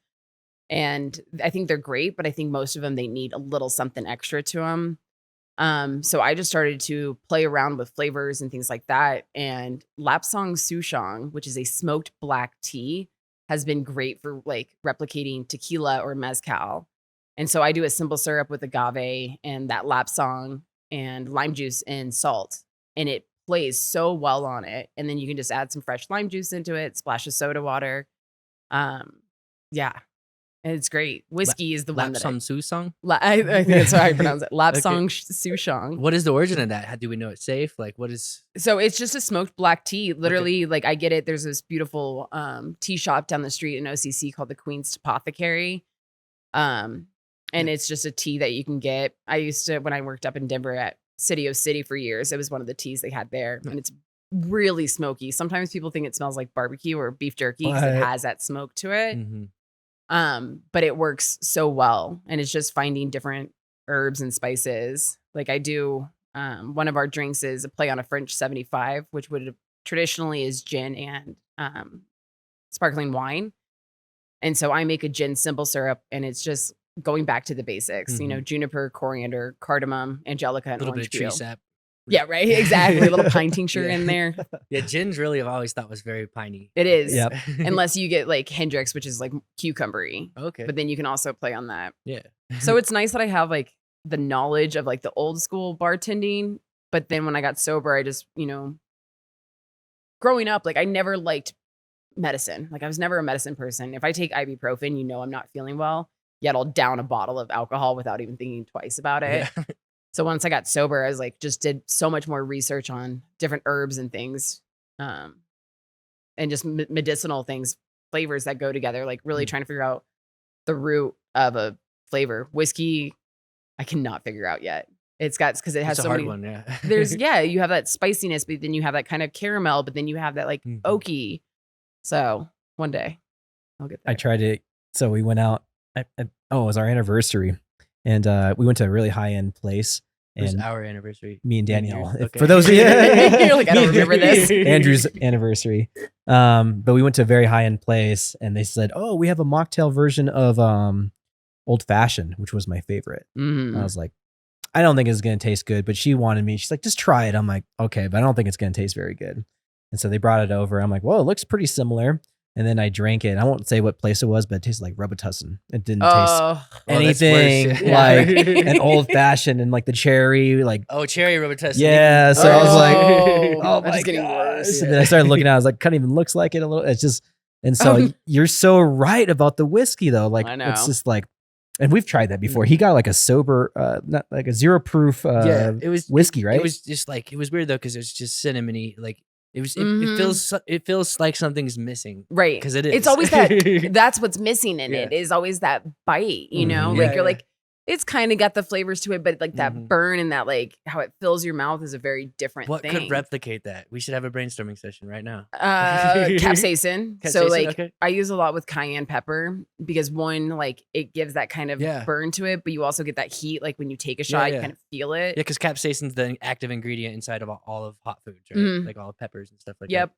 And I think they're great, but I think most of them, they need a little something extra to them. So I just started to play around with flavors and things like that. And Lapsang Souchong, which is a smoked black tea, has been great for like replicating tequila or mezcal. And so I do a simple syrup with agave and that Lapsang and lime juice and salt. And it plays so well on it. And then you can just add some fresh lime juice into it, splash of soda water. Yeah. And it's great. Whiskey is the one that Lapsang Souchong? I think that's how I pronounce it. Lapsang Souchong. What is the origin of that? How do we know it's safe? Like what is... So it's just a smoked black tea. Literally, like I get it. There's this beautiful tea shop down the street in OCC called the Queen's Apothecary. And it's just a tea that you can get. I used to, when I worked up in Denver at City O City for years, it was one of the teas they had there. And it's really smoky. Sometimes people think it smells like barbecue or beef jerky because it has that smoke to it. But it works so well. And it's just finding different herbs and spices. Like I do, one of our drinks is a play on a French 75, which would traditionally is gin and sparkling wine. And so I make a gin simple syrup, and it's just going back to the basics, juniper, coriander, cardamom, angelica, and a little orange bit of peel. tree sap. Yeah, right. Exactly. A little pine tincture in there. Yeah, gin's really I've always thought was very piney. It is. Yep. Unless you get like Hendrix, which is like cucumbery. Okay. But then you can also play on that. Yeah. So it's nice that I have like the knowledge of like the old school bartending. But then when I got sober, I just, growing up, like I never liked medicine. Like I was never a medicine person. If I take ibuprofen, I'm not feeling well, yet I'll down a bottle of alcohol without even thinking twice about it. Yeah. So once I got sober, I was like, just did so much more research on different herbs and things, and just medicinal things, flavors that go together, like really trying to figure out the root of a flavor. Whiskey, I cannot figure out yet. Because it has so many. One, yeah. You have that spiciness, but then you have that kind of caramel, but then you have that like oaky. So one day I'll get there. I tried it. So we went out. It was our anniversary. And we went to a really high end place. It was And our anniversary. me and Me Danielle. yours. Okay. For those, You're like, I don't remember this. Andrew's anniversary. But we went to a very high end place, and they said, "Oh, we have a mocktail version of old fashioned," which was my favorite. And I was like, I don't think it's gonna taste good, but she wanted me. She's like, just try it. I'm like, okay, but I don't think it's gonna taste very good. And so they brought it over. I'm like, well, it looks pretty similar. And then I drank it. I won't say what place it was, but it tasted like Robitussin. It didn't taste Oh, that's anything worse. like Yeah. an old fashioned, and like the cherry, like Oh, cherry Robitussin. yeah. So I was like, Oh, oh that's my just getting gosh. worse. And then I started looking at it. I was like, kind of even looks like it a little. It's just, and so you're so right about the whiskey though. Like I know. it's just like, and we've tried that before. He got like a sober, not like a 0 proof Yeah, it was whiskey, right? It was just like, it was weird though because it was just cinnamony. Like it was. It Mhm. feels like something's missing right. because it is. It's always that. That's what's missing in Yeah. it is always that bite. You know, Mhm. like Yeah, you're yeah. like, it's kind of got the flavors to it, but like that Mhm. burn and that like how it fills your mouth is a very different What thing. could replicate that? We should have a brainstorming session right now. Capsaicin. So Capsaicin, like okay. I use a lot with cayenne pepper because one, like it gives that kind of Yeah. burn to it, but you also get that heat. Like when you take a shot, you yeah. kind of feel it. Yeah, because capsaicin's the active ingredient inside of all of hot foods, right? Mhm. Like all the peppers and stuff like Yep.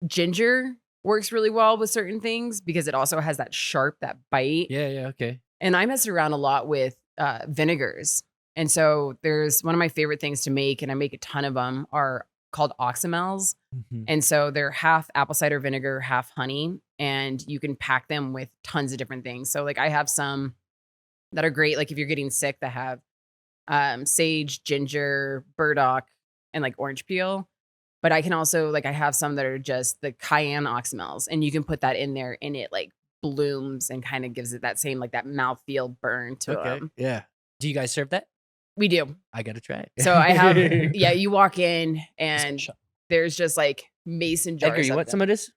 Ginger works really well with certain things because it also has that sharp, that bite. that. Yeah, okay. And I mess around a lot with vinegars. And so there's one of my favorite things to make, and I make a ton of them, are called oxymels. Mhm. And so they're half apple cider vinegar, half honey, and you can pack them with tons of different things. So like I have some that are great, like if you're getting sick, that have sage, ginger, burdock, and like orange peel. But I can also like I have some that are just the cayenne oxymels, and you can put that in there, and it like blooms and kind of gives it that same like that mouthfeel burn to Okay. them. Yeah. Do you guys serve that? We do. I gotta try it. So I have yeah. You walk in and there's just like mason jars. Edgar, you of want them. some of this?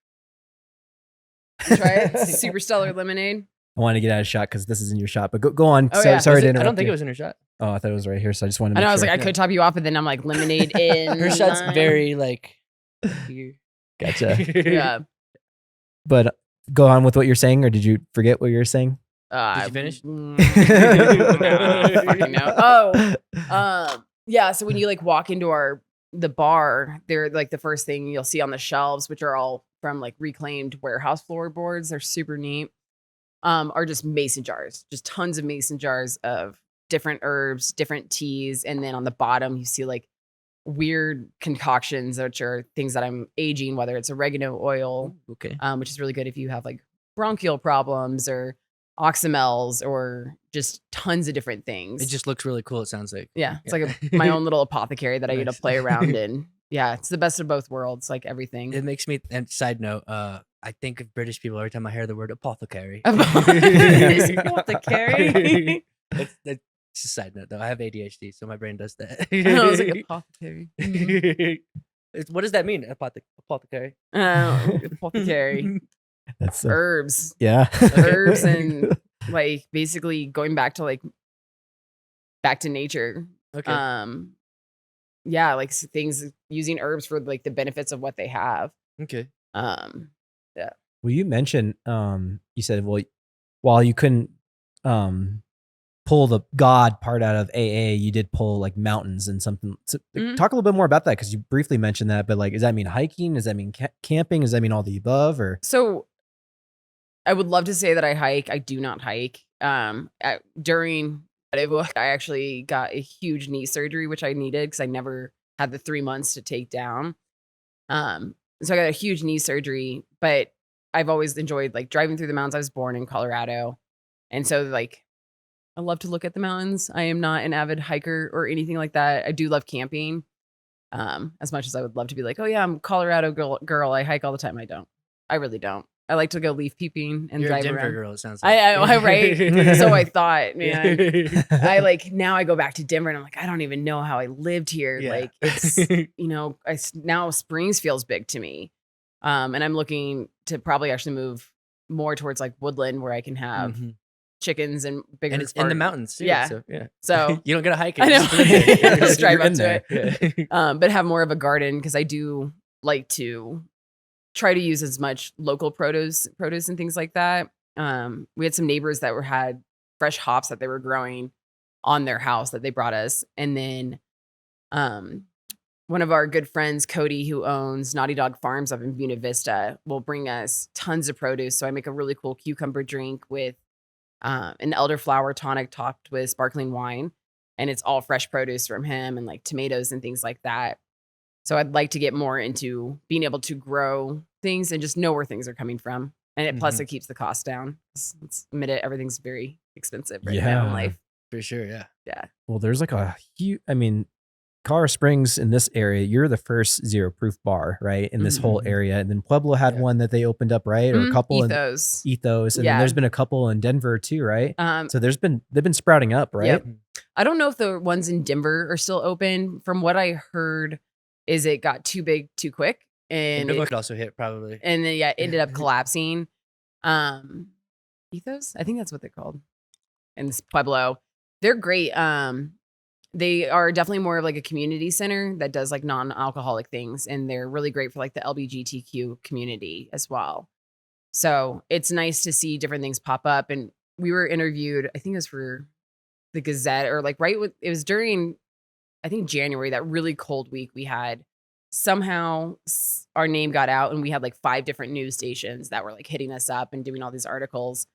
Try it. Super Stellar Lemonade. I wanted to get out of shot because this is in your shot, but go on. Oh, So- yeah. Sorry Was to it- interrupt. I don't think you. it was in her shot. Oh, I thought it was right here, so I just wanted to I make know. I was sure. like, I could top you off, but then I'm like lemonade in. Her shot's mine. very like here. Gotcha. Yeah. But go on with what you're saying, or did you forget what you were saying? Did you finish? No, fucking no. Oh, yeah. So when you like walk into the bar, they're like the first thing you'll see on the shelves, which are all from like reclaimed warehouse floorboards. They're super neat. Are just mason jars, just tons of mason jars of different herbs, different teas, and then on the bottom you see like weird concoctions, which are things that I'm aging, whether it's oregano oil, Okay. which is really good if you have like bronchial problems or oxymels or just tons of different things. It just looks really cool. It sounds like. yeah, it's like my own little apothecary that I get to Nice. play around in. Yeah, it's the best of both worlds, like everything. It makes me. And side note, I think of British people every time I hear the word apothecary. Apothecary. That's just a side note though. I have ADHD, so my brain does that. I was like apothecary. What does that mean? Apothecary. Apothecary. That's Herbs. yeah. Herbs and like basically going back to nature. Okay. Yeah, like things using herbs for like the benefits of what they have. Okay. Well, you mentioned you said, well, while you couldn't pull the God part out of AA, you did pull like mountains and something. So, Mhm. talk a little bit more about that, because you briefly mentioned that, but like, does that mean hiking? Does that mean camping? Does that mean all the above? Or So I would love to say that I hike. I do not hike. During I actually got a huge knee surgery, which I needed because I never had the 3 months to take down. So I got a huge knee surgery, but I've always enjoyed like driving through the mountains. I was born in Colorado. And so like I love to look at the mountains. I am not an avid hiker or anything like that. I do love camping. As much as I would love to be like, oh yeah, I'm a Colorado girl. I hike all the time. I don't. I really don't. I like to go leaf peeping and You're drive a Denver around. girl. It sounds like. I right. So I thought, man. I like now I go back to Denver and I'm like, I don't even know how I lived here. Yeah. Like it's now Springs feels big to me. And I'm looking to probably actually move more towards like woodland where I can have Mhm. chickens and bigger. And it's in the farm- mountains too. Yeah. So yeah. So you don't gotta hike it. I know. just live there. Just drive You're up in to there. it. Yeah. But have more of a garden because I do like to try to use as much local produce and things like that. We had some neighbors that had fresh hops that they were growing on their house that they brought us. And then one of our good friends, Cody, who owns Naughty Dog Farms up in Buena Vista, will bring us tons of produce. So I make a really cool cucumber drink with an elderflower tonic topped with sparkling wine. And it's all fresh produce from him and like tomatoes and things like that. So I'd like to get more into being able to grow things and just know where things are coming from. And plus it keeps the cost down. Let's admit it, everything's very expensive right now in life. For sure, yeah. Yeah. Well, there's like a huge, Colorado Springs in this area, you're the first zero proof bar, right? In this whole area. And then Pueblo had one that they opened up, right? Or a couple Ethos. And then there's been a couple in Denver too, right? So they've been sprouting up, right? Yep. I don't know if the ones in Denver are still open. From what I heard is it got too big too quick. And it could also hit probably. And then ended up collapsing. Ethos? I think that's what they're called. And this Pueblo. They're great. They are definitely more of like a community center that does like non-alcoholic things. And they're really great for like the LGBTQ community as well. So it's nice to see different things pop up. And we were interviewed, I think it was for the Gazette or like it was during, I think January, that really cold week we had. Somehow our name got out and we had like 5 different news stations that were like hitting us up and doing all these articles.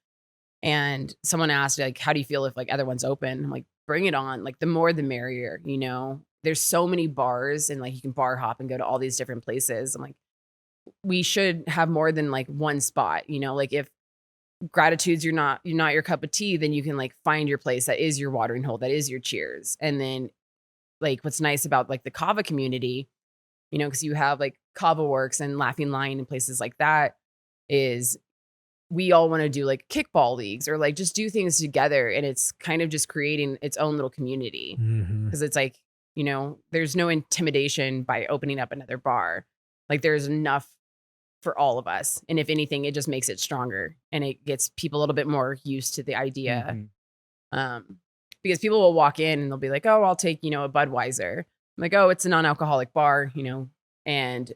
And someone asked like, how do you feel if like other ones open? I'm like, bring it on. Like the more the merrier, you know, there's so many bars and like you can bar hop and go to all these different places. I'm like, we should have more than like one spot, you know, like if gratitude's you're not your cup of tea, then you can like find your place that is your watering hole, that is your cheers. And then like what's nice about like the kava community, you know, because you have like Kava Works and Laughing Lion and places like that, is we all want to do like kickball leagues or like just do things together. And it's kind of just creating its own little community because it's like, you know, there's no intimidation by opening up another bar. Like there's enough for all of us. And if anything, it just makes it stronger and it gets people a little bit more used to the idea. Because people will walk in and they'll be like, oh, I'll take, you know, a Budweiser. I'm like, oh, it's a non-alcoholic bar, you know, and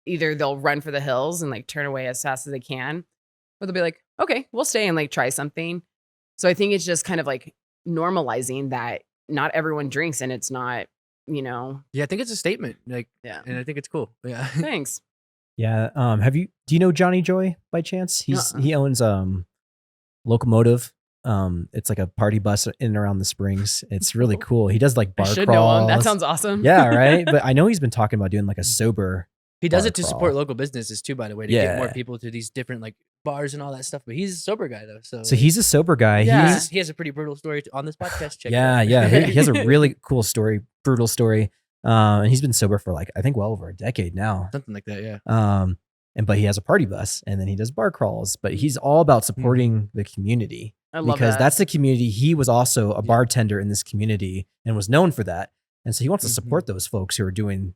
either they'll run for the hills and like turn away as fast as they can, or they'll be like, okay, we'll stay and like try something. So I think it's just kind of like normalizing that not everyone drinks and it's not, you know. Yeah, I think it's a statement. Like, yeah. And I think it's cool. Yeah. Thanks. Yeah. Do you know Johnny Joy by chance? He owns Locomotive. It's like a party bus in and around the Springs. It's really cool. He does like bar crawls. Know him. That sounds awesome. Yeah, right. But I know he's been talking about doing like a sober. He does it to support local businesses too, by the way, to get more people to these different like bars and all that stuff. But he's a sober guy though. So he's a sober guy. Yeah. He has a pretty brutal story on this podcast. Check yeah. He has a really cool story, brutal story. And he's been sober for like, I think well over a decade now. Something like that. Yeah. But he has a party bus and then he does bar crawls, but he's all about supporting the community. I love because that. That's the community. He was also a bartender in this community and was known for that. And so he wants to support those folks who are doing,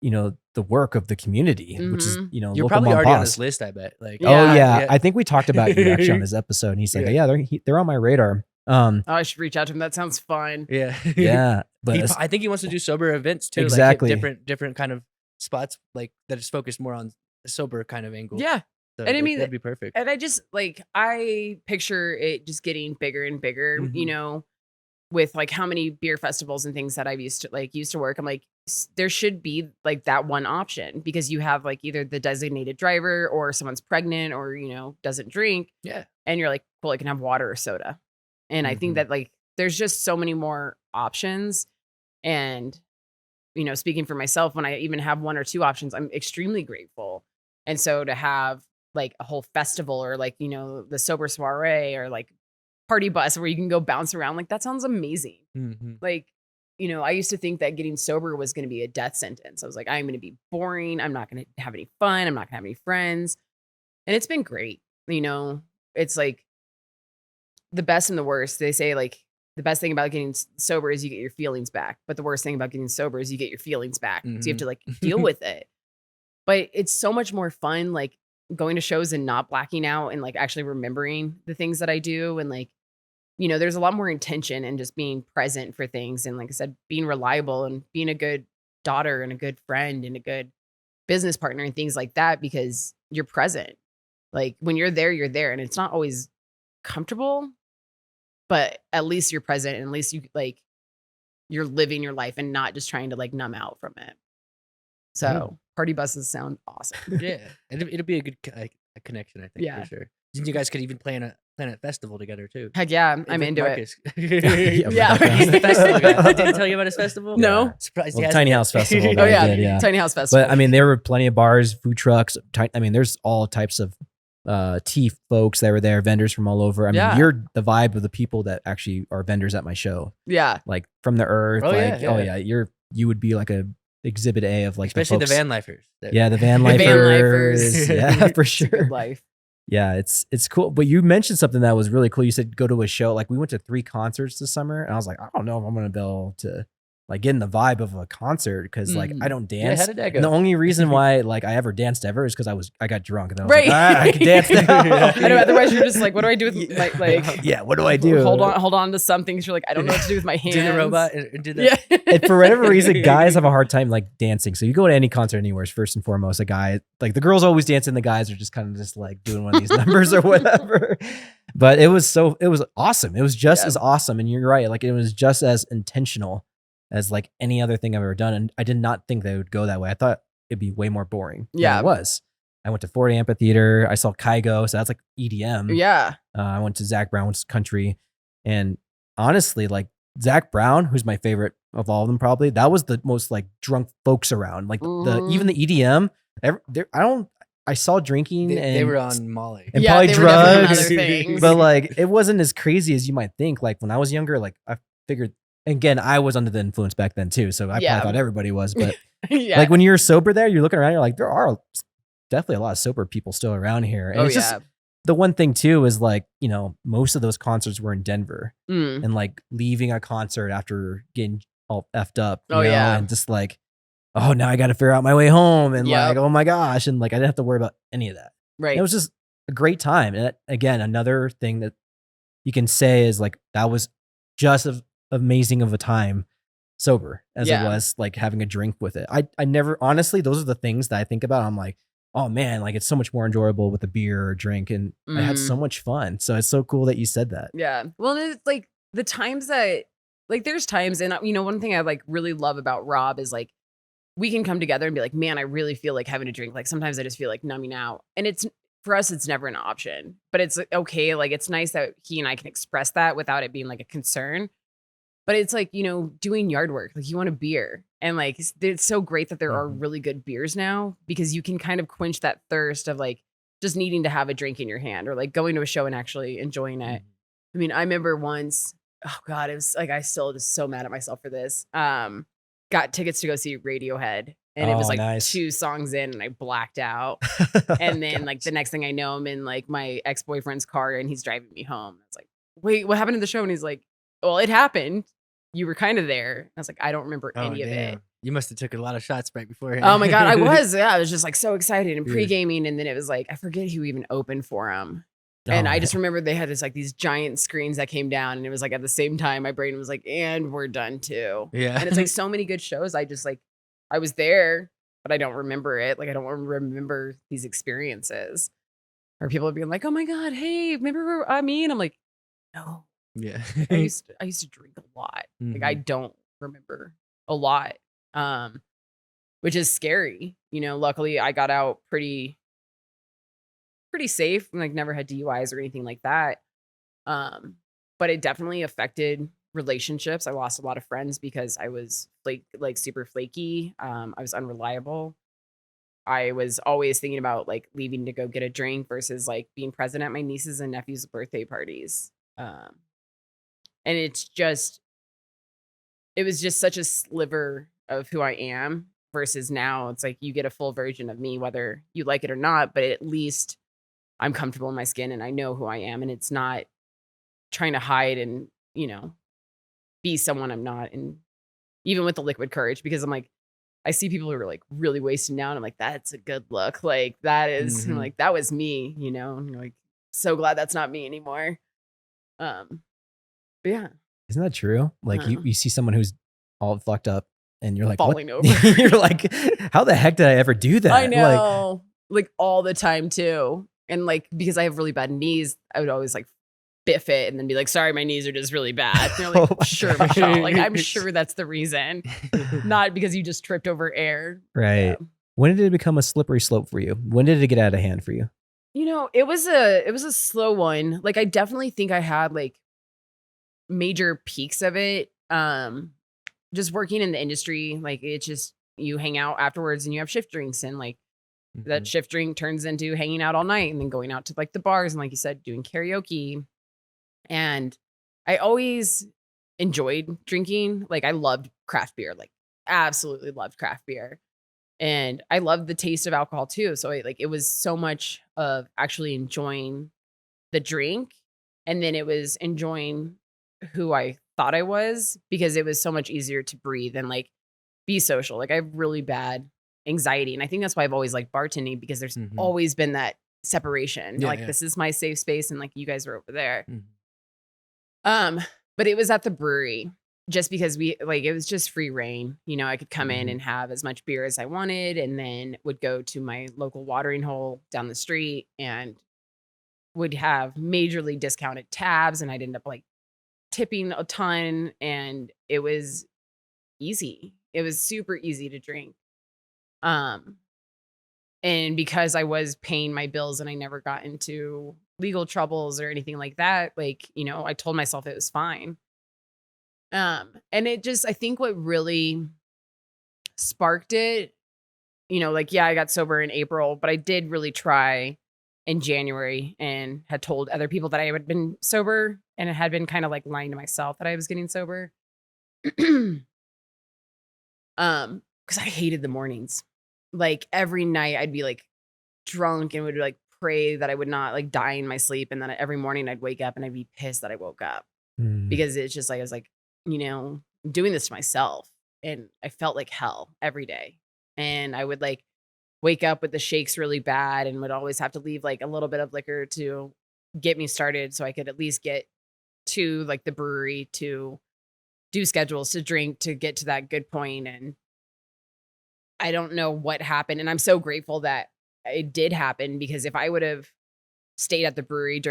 you know, the work of the community, which is, you know, you're local probably mom already on boss. his list, I bet. Like, yeah. I think we talked about you actually on his episode and he said, they're on my radar. I should reach out to him. That sounds fun. Yeah. Yeah. But I think he wants to do sober events too. Exactly. Like hit different kind of spots like that is focused more on a sober kind of angle. Yeah. So and I mean, that'd be perfect. And I just like, I picture it just getting bigger and bigger, you know, with like how many beer festivals and things that I've used to work. I'm like, there should be like that one option because you have like either the designated driver or someone's pregnant or, you know, doesn't drink. Yeah. And you're like, well, I can have water or soda. And I think that like, there's just so many more options. And, you know, speaking for myself, when I even have 1 or 2 options, I'm extremely grateful. And so to have like a whole festival or like, you know, the sober soiree or like party bus where you can go bounce around, like that sounds amazing. Like, you know, I used to think that getting sober was going to be a death sentence. I was like, I'm going to be boring. I'm not going to have any fun. I'm not going to have any friends. And it's been great. You know, it's like the best and the worst. They say like the best thing about getting sober is you get your feelings back. But the worst thing about getting sober is you get your feelings back. So you have to like deal with it. But it's so much more fun, like going to shows and not blacking out and like actually remembering the things that I do. And like, you know, there's a lot more intention and just being present for things. And like I said, being reliable and being a good daughter and a good friend and a good business partner and things like that, because you're present. Like when you're there, and it's not always comfortable, but at least you're present and at least you like you're living your life and not just trying to like numb out from it. So party buses sound awesome. Yeah, it'll be a good a connection, I think, for sure. And you guys could even plan a festival together too. Heck yeah, I'm into Marcus. it. Yeah. He's the festival guy. Did he tell you about his festival? No. Surprised. Well, Tiny House Festival. Oh that yeah, we did, yeah. Tiny House Festival. But I mean, there were plenty of bars, food trucks. I mean, there's all types of tea folks that were there, vendors from all over. I mean, you're the vibe of the people that actually are vendors at my show. Yeah, Like from the earth. Oh, like, yeah. You would be like a exhibit A of like especially the folks. van lifers. Yeah, the van The lifers. van lifers. Yeah, for It's a sure. good life. Yeah, it's cool. But you mentioned something that was really cool. You said go to a show. Like we went to 3 concerts this summer, and I was like, I don't know if I'm gonna be able to like get in the vibe of a concert because like I don't dance. how did that go? And the only reason why like I ever danced ever is because I got drunk and then I was Right. like, I can dance now. I know. Otherwise, you're just like, what do I do with my like? Yeah, what do I do? Hold on to something. You're like, I don't know what to do with my hands. Do the robot and do the Yeah. And for whatever reason, guys have a hard time like dancing. So you go to any concert anywhere, first and foremost, a guy like the girls always dancing, the guys are just kind of just like doing one of these numbers or whatever. But it was awesome. It was just as awesome. And you're right, like it was just as intentional as like any other thing I've ever done. And I did not think they would go that way. I thought it'd be way more boring. Yeah. than it was. I went to Ford Amphitheater. I saw Kygo, so that's like EDM. Yeah. I went to Zach Brown's country, and honestly, like Zach Brown, who's my favorite of all of them, probably that was the most like drunk folks around. Like even the EDM, I saw drinking and they were on Molly. and Yeah, probably they were definitely on drugs, other things. but like it wasn't as crazy as you might think. Like when I was younger, like I figured. Again, I was under the influence back then too, so I probably thought everybody was. But Yeah. like when you're sober, you're looking around, you're like, there are definitely a lot of sober people still around here. And it's just the one thing too is like, you know, most of those concerts were in Denver, and like leaving a concert after getting all effed up, you know, and just like, oh, now I got to figure out my way home, and like, oh my gosh, and like I didn't have to worry about any of that. Right. It was just a great time. And again, another thing that you can say is like that was just as amazing of a time sober as it was like having a drink with it. I never, honestly, those are the things that I think about. I'm like, oh man, like it's so much more enjoyable with a beer or a drink, and I had so much fun. So it's so cool that you said that. Yeah. Well, it's like the times that like there's times, and you know, one thing I like really love about Rob is like we can come together and be like, man, I really feel like having a drink. Like sometimes I just feel like numbing out, and it's for us, it's never an option, but it's okay. Like it's nice that he and I can express that without it being like a concern. But it's like, you know, doing yard work, like you want a beer, and like it's so great that there are really good beers now because you can kind of quench that thirst of like just needing to have a drink in your hand or like going to a show and actually enjoying it. I mean, I remember once, oh God, it was like, I still just so mad at myself for this. Got tickets to go see Radiohead, and it was like 2 songs in and I blacked out. And then like the next thing I know, I'm in like my ex-boyfriend's car and he's driving me home. I was like, wait, what happened to the show? And he's like, well, it happened. You were kind of there. I was like, I don't remember any of it. You must have took a lot of shots right before. Oh my God, I was. Yeah, I was just like so excited and pre-gaming. And then it was like, I forget who even opened for him. And I just remember they had this like these giant screens that came down, and it was like at the same time, my brain was like, and we're done too. Yeah. And it's like so many good shows. I just like, I was there, but I don't remember it. Like I don't remember these experiences. Or people being like, oh my God, hey, remember me? And I'm like, no. Yeah. I used to drink a lot. Like I don't remember a lot. Which is scary. You know, luckily I got out pretty safe and like never had DUIs or anything like that. But it definitely affected relationships. I lost a lot of friends because I was like super flaky. I was unreliable. I was always thinking about like leaving to go get a drink versus like being present at my nieces and nephews' birthday parties. And it was just such a sliver of who I am versus now it's like you get a full version of me, whether you like it or not, but at least I'm comfortable in my skin and I know who I am, and it's not trying to hide and, you know, be someone I'm not. And even with the liquid courage, because I'm like, I see people who are like really wasted now and I'm like, that's a good look. Like that is I'm like, that was me, you know, and you're like, so glad that's not me anymore. But yeah. Isn't that true? Like you see someone who's all fucked up and you're like falling what? over. You're like, how the heck did I ever do that? I know. Like all the time too. And like, because I have really bad knees, I would always like biff it and then be like, sorry, my knees are just really bad. And you're like, sure, Michelle. Like, I'm sure that's the reason. Not because you just tripped over air. Right. Yeah. When did it become a slippery slope for you? When did it get out of hand for you? You know, it was a slow one. Like, I definitely think I had like major peaks of it. Just working in the industry, like it's just, you hang out afterwards and you have shift drinks, and like that shift drink turns into hanging out all night and then going out to like the bars and, like you said, doing karaoke. And I always enjoyed drinking. Like I loved craft beer, like absolutely loved craft beer. And I loved the taste of alcohol too. So it was so much of actually enjoying the drink. And then it was enjoying who I thought I was, because it was so much easier to breathe and like be social. Like I have really bad anxiety. And I think that's why I've always liked bartending, because there's always been that separation. This is my safe space, and like you guys are over there. But it was at the brewery, just because it was just free reign. You know, I could come in and have as much beer as I wanted, and then would go to my local watering hole down the street and would have majorly discounted tabs, and I'd end up like tipping a ton, and it was easy. It was super easy to drink. And because I was paying my bills and I never got into legal troubles or anything like that, like, you know, I told myself it was fine. And it just, I think what really sparked it, you know, like, yeah, I got sober in April, but I did really try in January and had told other people that I had been sober, and it had been kind of like lying to myself that I was getting sober. Because I hated the mornings. Like every night I'd be like drunk and would like pray that I would not like die in my sleep. And then every morning I'd wake up and I'd be pissed that I woke up, because it's just like, I was like, you know, I'm doing this to myself, and I felt like hell every day. And I would like wake up with the shakes really bad, and would always have to leave like a little bit of liquor to get me started, so I could at least get to like the brewery to do schedules, to drink, to get to that good point. And I don't know what happened. And I'm so grateful that it did happen, because if I would have stayed at the brewery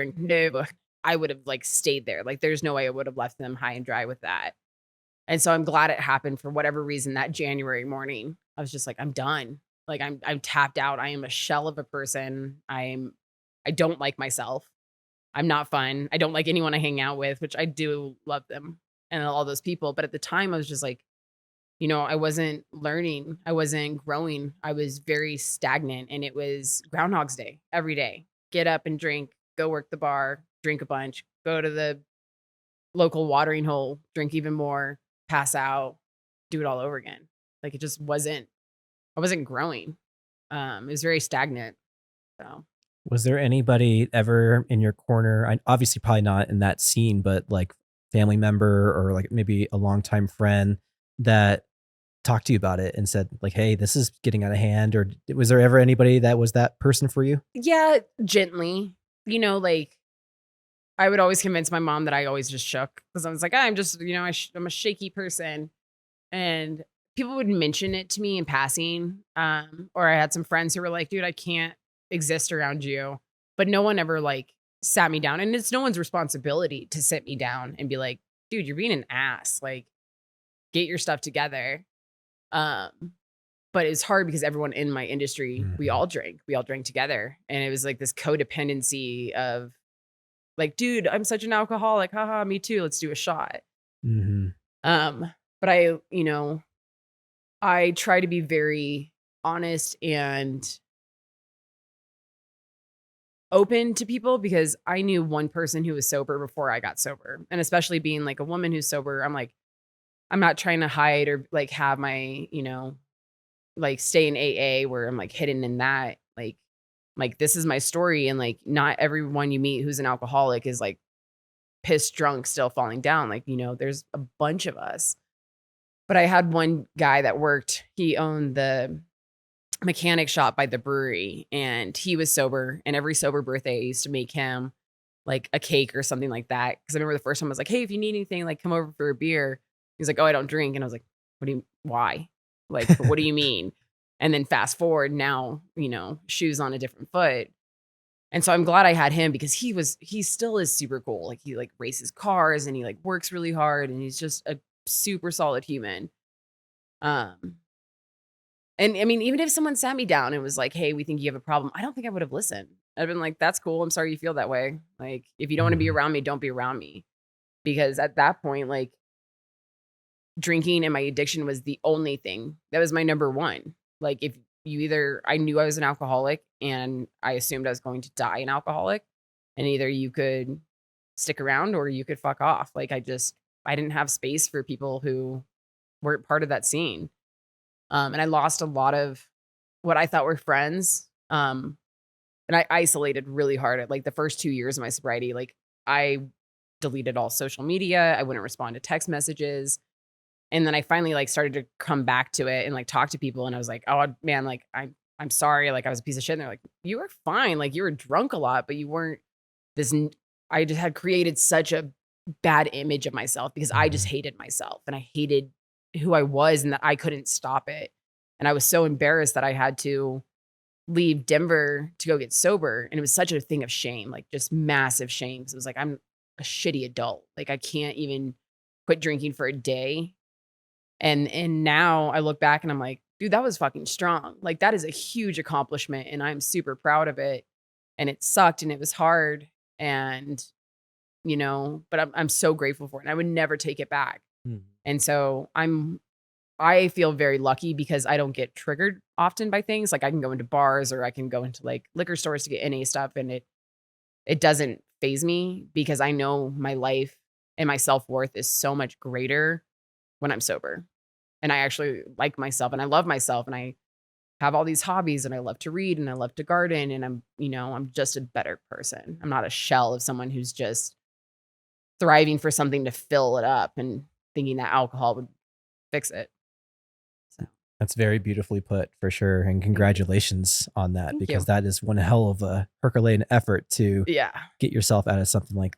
I would have like stayed there. Like there's no way I would have left them high and dry with that. And so I'm glad it happened. For whatever reason, that January morning, I was just like, I'm done. Like I'm tapped out. I am a shell of a person. I don't like myself. I'm not fun. I don't like anyone I hang out with, which I do love them and all those people. But at the time I was just like, you know, I wasn't learning. I wasn't growing. I was very stagnant, and it was Groundhog's Day every day. Get up and drink, go work the bar, drink a bunch, go to the local watering hole, drink even more, pass out, do it all over again. Like it just wasn't, I wasn't growing. It was very stagnant. So was there anybody ever in your corner? Obviously probably not in that scene, but like family member or like maybe a longtime friend that talked to you about it and said like, hey, this is getting out of hand? Or was there ever anybody that was that person for you? Yeah, gently. You know, like I would always convince my mom that I always just shook, because I was like, I'm just, you know, I'm a shaky person. And people would mention it to me in passing. Or I had some friends who were like, dude, I can't exist around you. But no one ever like sat me down. And it's no one's responsibility to sit me down and be like, dude, you're being an ass. Like, get your stuff together. But it's hard because everyone in my industry, we all drank together. And it was like this codependency of like, dude, I'm such an alcoholic. Haha, me too. Let's do a shot. But I, you know, I try to be very honest and open to people, because I knew one person who was sober before I got sober. And especially being like a woman who's sober, I'm like, I'm not trying to hide or like have my, you know, like stay in AA where I'm like hidden in that. Like this is my story. And like, not everyone you meet who's an alcoholic is like pissed drunk, still falling down. Like, you know, there's a bunch of us. But I had one guy that worked, he owned the mechanic shop by the brewery, and he was sober. And every sober birthday, I used to make him like a cake or something like that. Cause I remember the first time I was like, hey, if you need anything, like come over for a beer. He's like, oh, I don't drink. And I was like, why? Like, what do you mean? And then fast forward now, you know, shoes on a different foot. And so I'm glad I had him because he still is super cool. Like he like races cars and he like works really hard and he's just a super solid human. And I mean, even if someone sat me down and was like, hey, we think you have a problem, I don't think I would have listened. I'd been like, that's cool. I'm sorry you feel that way. Like, if you don't want to be around me, don't be around me. Because at that point, like, drinking and my addiction was the only thing. That was my number one. Like, if you either, I knew I was an alcoholic and I assumed I was going to die an alcoholic, and either you could stick around or you could fuck off. Like, I didn't have space for people who weren't part of that scene. And I lost a lot of what I thought were friends. And I isolated really hard at like the first 2 years of my sobriety. Like I deleted all social media. I wouldn't respond to text messages. And then I finally like started to come back to it and like talk to people. And I was like, oh man, like I'm sorry. Like I was a piece of shit. And they're like, you were fine. Like you were drunk a lot, but you weren't I just had created such a bad image of myself because I just hated myself and I hated who I was and that I couldn't stop it. And I was so embarrassed that I had to leave Denver to go get sober. And it was such a thing of shame, like just massive shame. So it was like, I'm a shitty adult. Like I can't even quit drinking for a day. And now I look back and I'm like, dude, that was fucking strong. Like that is a huge accomplishment and I'm super proud of it. And it sucked and it was hard. And, you know, but I'm so grateful for it. And I would never take it back. And so I feel very lucky because I don't get triggered often by things. Like I can go into bars or I can go into like liquor stores to get NA stuff and it doesn't faze me because I know my life and my self-worth is so much greater when I'm sober. And I actually like myself and I love myself and I have all these hobbies and I love to read and I love to garden and I'm just a better person. I'm not a shell of someone who's just thriving for something to fill it up and thinking that alcohol would fix it. So that's very beautifully put for sure. And congratulations on that. Thank Because you. that is one hell of a Herculean effort to get yourself out of something like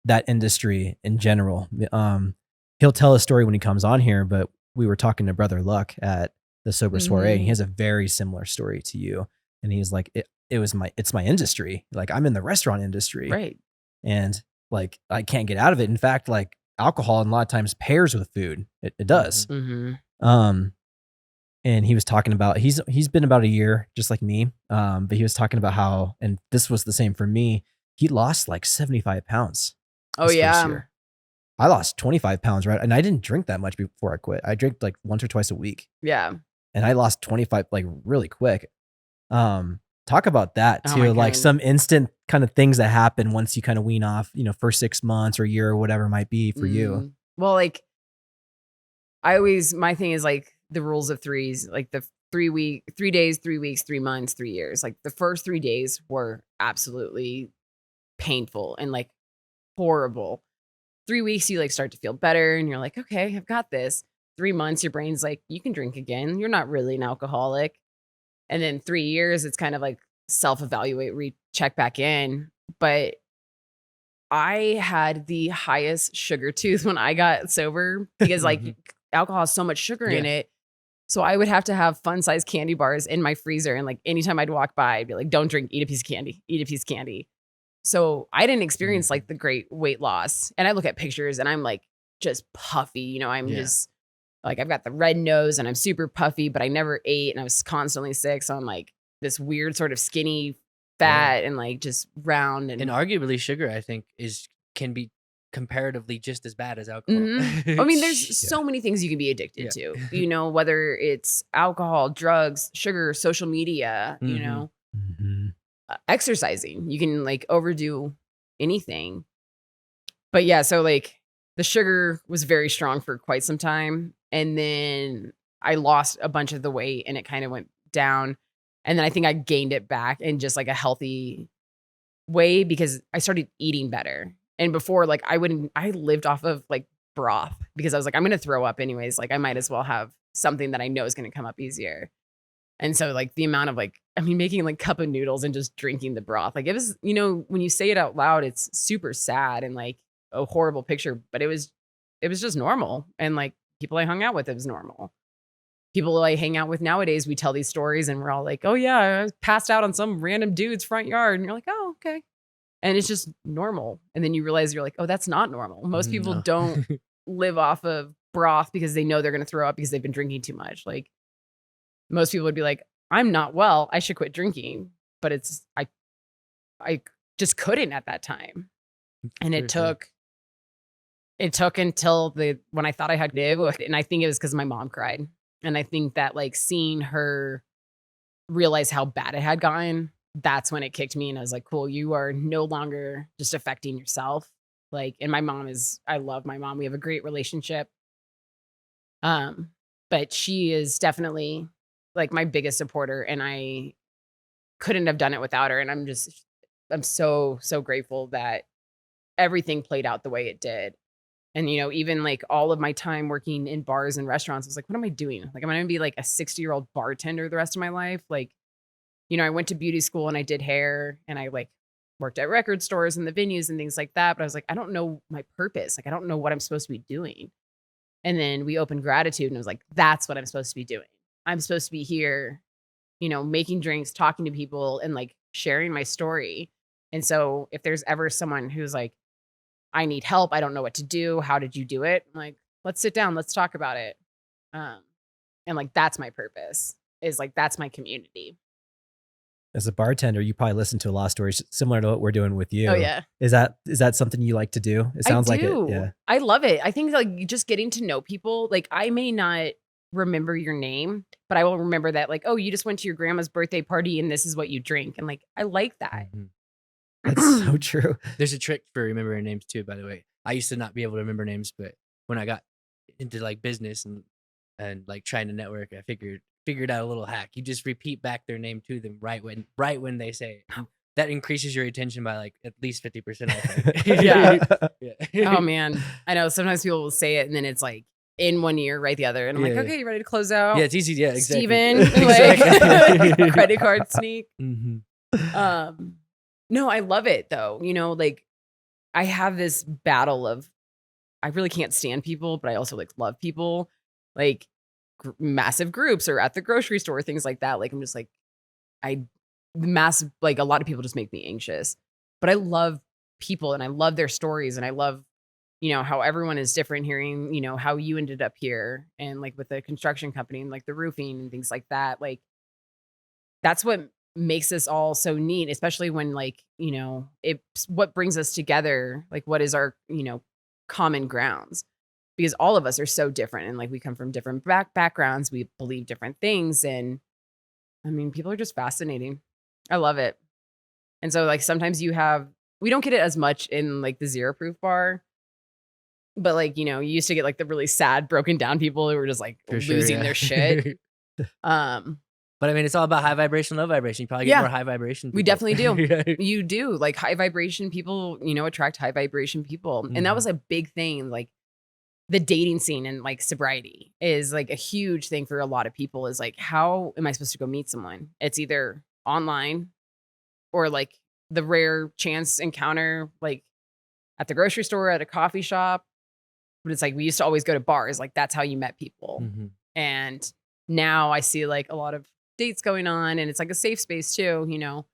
that industry in general. He'll tell a story when he comes on here, but we were talking to Brother Luck at the Sober Soiree and he has a very similar story to you. And he's like, it's my industry. Like I'm in the restaurant industry. Right. And like, I can't get out of it. In fact, like alcohol a lot of times pairs with food. It does. And he was talking about, he's been about a year just like me. But he was talking about how, and this was the same for me. He lost like 75 pounds. Oh yeah. Year. I lost 25 pounds, right? And I didn't drink that much before I quit. I drank like once or twice a week. Yeah. And I lost 25 like really quick. Talk about that Oh too. my Like God. some instant kind of things that happen once you kind of wean off, for 6 months or a year or whatever it might be for you. Well, like my thing is like the rules of threes, like the 3 days, 3 weeks, 3 months, 3 years. Like the first 3 days were absolutely painful and like horrible. 3 weeks, you like start to feel better and you're like, okay, I've got this. 3 months, your brain's like, you can drink again. You're not really an alcoholic. And then 3 years, it's kind of like self-evaluate, check back in. But I had the highest sugar tooth when I got sober because like alcohol has so much sugar in it. So I would have to have fun-sized candy bars in my freezer. And like anytime I'd walk by, I'd be like, don't drink, eat a piece of candy. So I didn't experience like the great weight loss. And I look at pictures and I'm like just puffy, I'm just like, I've got the red nose and I'm super puffy, but I never ate and I was constantly sick. So I'm like this weird sort of skinny fat and like just round. And arguably sugar, I think can be comparatively just as bad as alcohol. I mean, there's so many things you can be addicted to, whether it's alcohol, drugs, sugar, social media, exercising, you can like overdo anything. But yeah, so like the sugar was very strong for quite some time. And then I lost a bunch of the weight and it kind of went down. And then I think I gained it back in just like a healthy way because I started eating better. And before, like I lived off of like broth because I was like, I'm going to throw up anyways. Like I might as well have something that I know is going to come up easier. And so like the amount of making like cup of noodles and just drinking the broth, like it was, when you say it out loud, it's super sad and like a horrible picture, but it was just normal. And like people I hung out with, it was normal. people I hang out with nowadays, we tell these stories and we're all like, oh yeah, I was passed out on some random dude's front yard. And you're like, oh, okay. And it's just normal. And then you realize you're like, oh, that's not normal. Most people don't live off of broth because they know they're going to throw up because they've been drinking too much. Like most people would be like, I'm not well, I should quit drinking. But it's, I just couldn't at that time. And it took until when I thought I had to, and I think it was because my mom cried. And I think that like seeing her realize how bad it had gotten, that's when it kicked me. And I was like, cool, you are no longer just affecting yourself. Like, and my mom I love my mom. We have a great relationship. But she is definitely like my biggest supporter, and I couldn't have done it without her. And I'm so, so grateful that everything played out the way it did. And, you know, even like all of my time working in bars and restaurants, I was like, what am I doing? Like, am I going to be like a 60-year-old bartender the rest of my life? Like, you know, I went to beauty school and I did hair and I like worked at record stores and the venues and things like that. But I was like, I don't know my purpose. Like, I don't know what I'm supposed to be doing. And then we opened Gratitude and I was like, that's what I'm supposed to be doing. I'm supposed to be here, you know, making drinks, talking to people and like sharing my story. And so if there's ever someone who's like, I need help, I don't know what to do, how did you do it? I'm like, let's sit down, let's talk about it. And like, that's my purpose, is like, that's my community. As a bartender, you probably listen to a lot of stories similar to what we're doing with you. Oh yeah. Is that something you like to do? It sounds like it. Yeah. I love it. I think like just getting to know people, like I may not remember your name, but I will remember that like, oh, you just went to your grandma's birthday party and this is what you drink. And like, I like that. Mm-hmm. That's so true. There's a trick for remembering names too, by the way. I used to not be able to remember names, but when I got into like business and like trying to network, I figured out a little hack. You just repeat back their name to them right when they say it. That increases your attention by like at least 50%. I think. Yeah. Oh man, I know. Sometimes people will say it and then it's like in one ear, right the other, and I'm like, okay, you ready to close out? Yeah, it's easy. Yeah, exactly. Steven, like credit card sneak. Mm-hmm. No, I love it though. You know, like I have this battle of, I really can't stand people, but I also like love people, like massive groups or at the grocery store, things like that. Like I'm just like, like a lot of people just make me anxious, but I love people and I love their stories and I love, you know, how everyone is different, hearing, you know, how you ended up here and like with the construction company and like the roofing and things like that. Like that's what makes us all so neat, especially when like, you know, it's what brings us together. Like what is our, you know, common grounds, because all of us are so different and like we come from different backgrounds. We believe different things. And I mean, people are just fascinating. I love it. And so like sometimes we don't get it as much in like the zero proof bar, but like, you know, you used to get like the really sad, broken down people who were just like losing their shit. But I mean, it's all about high vibration, low vibration. You probably get more high vibration people. We definitely do. You do. Like high vibration people, you know, attract high vibration people. And that was a big thing. Like the dating scene and like sobriety is like a huge thing for a lot of people, is like, how am I supposed to go meet someone? It's either online or like the rare chance encounter, like at the grocery store, at a coffee shop. But it's like, we used to always go to bars. Like that's how you met people. Mm-hmm. And now I see like a lot of dates going on, and it's like a safe space too, you know,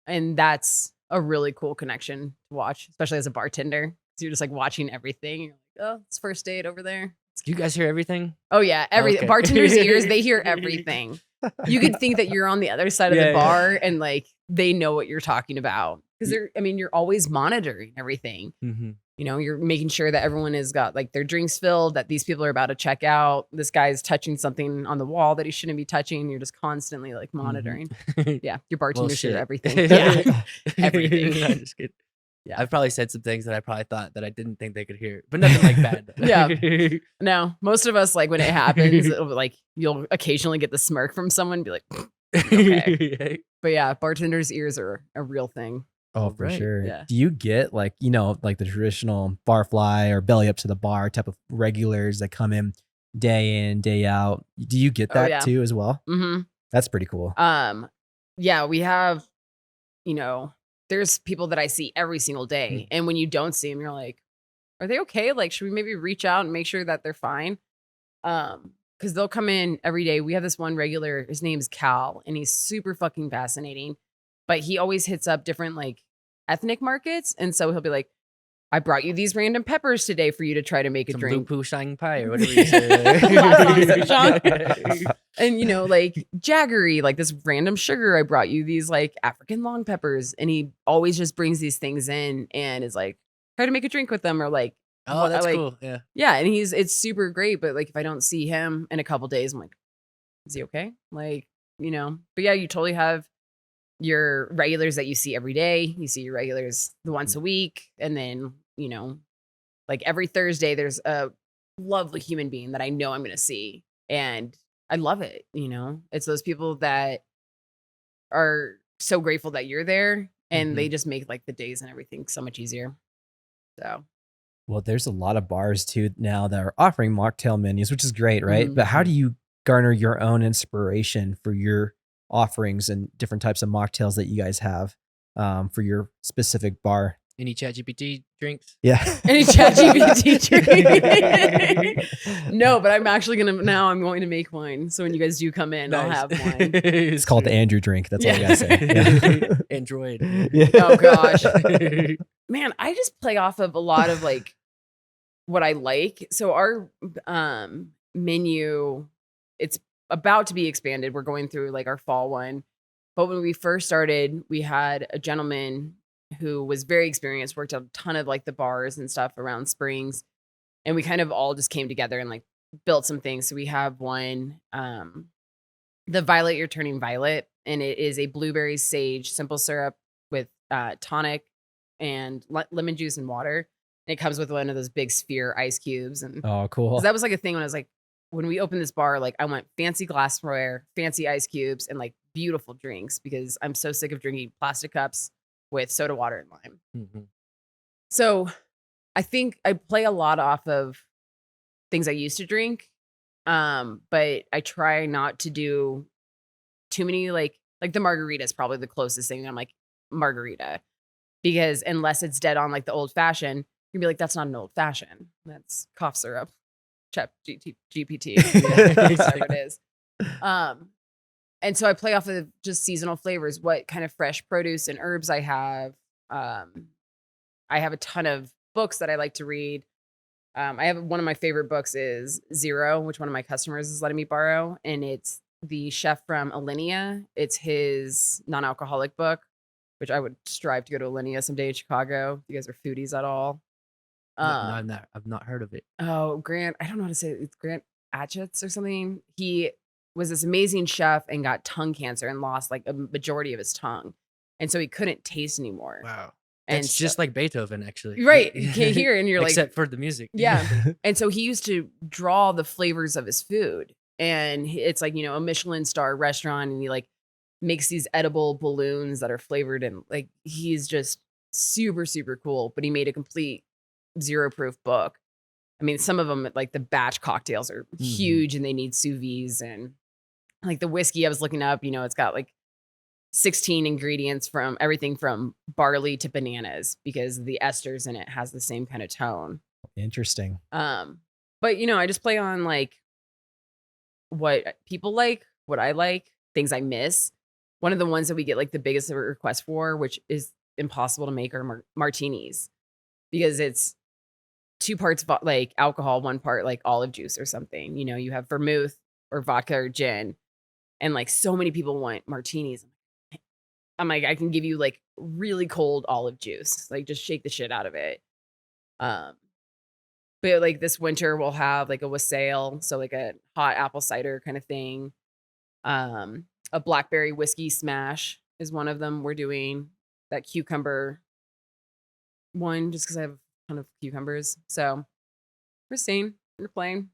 and that's a really cool connection to watch, especially as a bartender. So you're just like watching everything. You're like, oh, it's first date over there. Do you guys hear everything? Oh yeah, everything. Okay. Bartenders' ears, they hear everything. You could think that you're on the other side of the bar and like they know what you're talking about, because you're always monitoring everything. Mm-hmm. You know, you're making sure that everyone has got like their drinks filled, that these people are about to check out. This guy's touching something on the wall that he shouldn't be touching. You're just constantly like monitoring. Mm-hmm. Yeah. Your bartenders hear Bullshit. everything. Yeah. Everything. No, just kidding. Yeah. I've probably said some things that I probably thought that I didn't think they could hear, but nothing like bad. Yeah. No, most of us, like when it happens, it'll be like, you'll occasionally get the smirk from someone and be like, okay. But yeah, bartenders' ears are a real thing. Oh, for Right. sure. Yeah. Do you get like, you know, like the traditional barfly or belly up to the bar type of regulars that come in, day out? Do you get that too as well? Mm-hmm. That's pretty cool. Yeah, we have, you know, there's people that I see every single day. And when you don't see them, you're like, are they okay? Like, should we maybe reach out and make sure that they're fine? because they'll come in every day. We have this one regular, his name's Cal, and he's super fucking fascinating. But he always hits up different like ethnic markets. And so he'll be like, I brought you these random peppers today for you to try to make a Some drink. Blue Poo Shang Pie or whatever you say. And, you know, like jaggery, like this random sugar. I brought you these like African long peppers. And he always just brings these things in and is like, try to make a drink with them or like, Oh, that's like, cool. Yeah. yeah. And it's super great. But like, if I don't see him in a couple days, I'm like, is he okay? Like, you know, but yeah, you totally have your regulars that you see every day. You see your regulars the once a week. And then, you know, like every Thursday, there's a lovely human being that I know I'm going to see. And I love it. You know, it's those people that are so grateful that you're there and they just make like the days and everything so much easier. So. Well, there's a lot of bars too now that are offering mocktail menus, which is great, right? But how do you garner your own inspiration for your offerings and different types of mocktails that you guys have for your specific bar? Any ChatGPT drinks? Yeah. Any ChatGPT drink? No, but I'm actually going to make wine. So when you guys do come in, I'll have wine. It's called the Andrew drink. That's all I gotta say. Yeah. Android. Yeah. Oh gosh. Man, I just play off of a lot of like what I like. So our menu, it's about to be expanded. We're going through like our fall one. But when we first started, we had a gentleman who was very experienced, worked a ton of like the bars and stuff around Springs. And we kind of all just came together and like built some things. So we have one, the Violet You're Turning Violet, and it is a blueberry sage simple syrup with tonic and lemon juice and water. And it comes with one of those big sphere ice cubes. And Oh, cool. that was like a thing when I was like, when we opened this bar, like I want fancy glassware, fancy ice cubes, and like beautiful drinks because I'm so sick of drinking plastic cups with soda water and lime. So I think I play a lot off of things I used to drink. But I try not to do too many like the margarita is probably the closest thing. I'm like margarita because unless it's dead on like the old fashioned, you'd be like, that's not an old fashioned. That's cough syrup. Chat GPT, whatever it is. And so I play off of just seasonal flavors, what kind of fresh produce and herbs I have. I have a ton of books that I like to read. I have one of my favorite books is Zero, which one of my customers is letting me borrow. And it's the chef from Alinea. It's his non-alcoholic book, which I would strive to go to Alinea someday in Chicago. If you guys are foodies at all. No, I've not heard of it. Oh, Grant, I don't know how to say it. It's Grant Atchitz or something. He was this amazing chef and got tongue cancer and lost like a majority of his tongue. And so he couldn't taste anymore. Wow. And It's just like Beethoven, actually. right. You can't hear and you're like, Except for the music. yeah. And so he used to draw the flavors of his food. And it's like, you know, a Michelin star restaurant. And he like makes these edible balloons that are flavored. And like, he's just super, super cool. But he made a complete zero proof book. I mean, some of them, like the batch cocktails are huge and they need sous vide. And like the whiskey I was looking up, you know, it's got like 16 ingredients from everything from barley to bananas because the esters in it has the same kind of tone. Interesting. But you know, I just play on like what people like, what I like, things I miss. One of the ones that we get like the biggest request for, which is impossible to make, are martinis because it's 2 parts like alcohol, 1 part like olive juice or something. You know, you have vermouth or vodka or gin, and like so many people want martinis. I'm like, I can give you like really cold olive juice, like just shake the shit out of it. But like this winter we'll have like a wassail, so like a hot apple cider kind of thing. A blackberry whiskey smash is one of them we're doing. That cucumber one, just because I have a ton of cucumbers. So we're seeing, we're playing.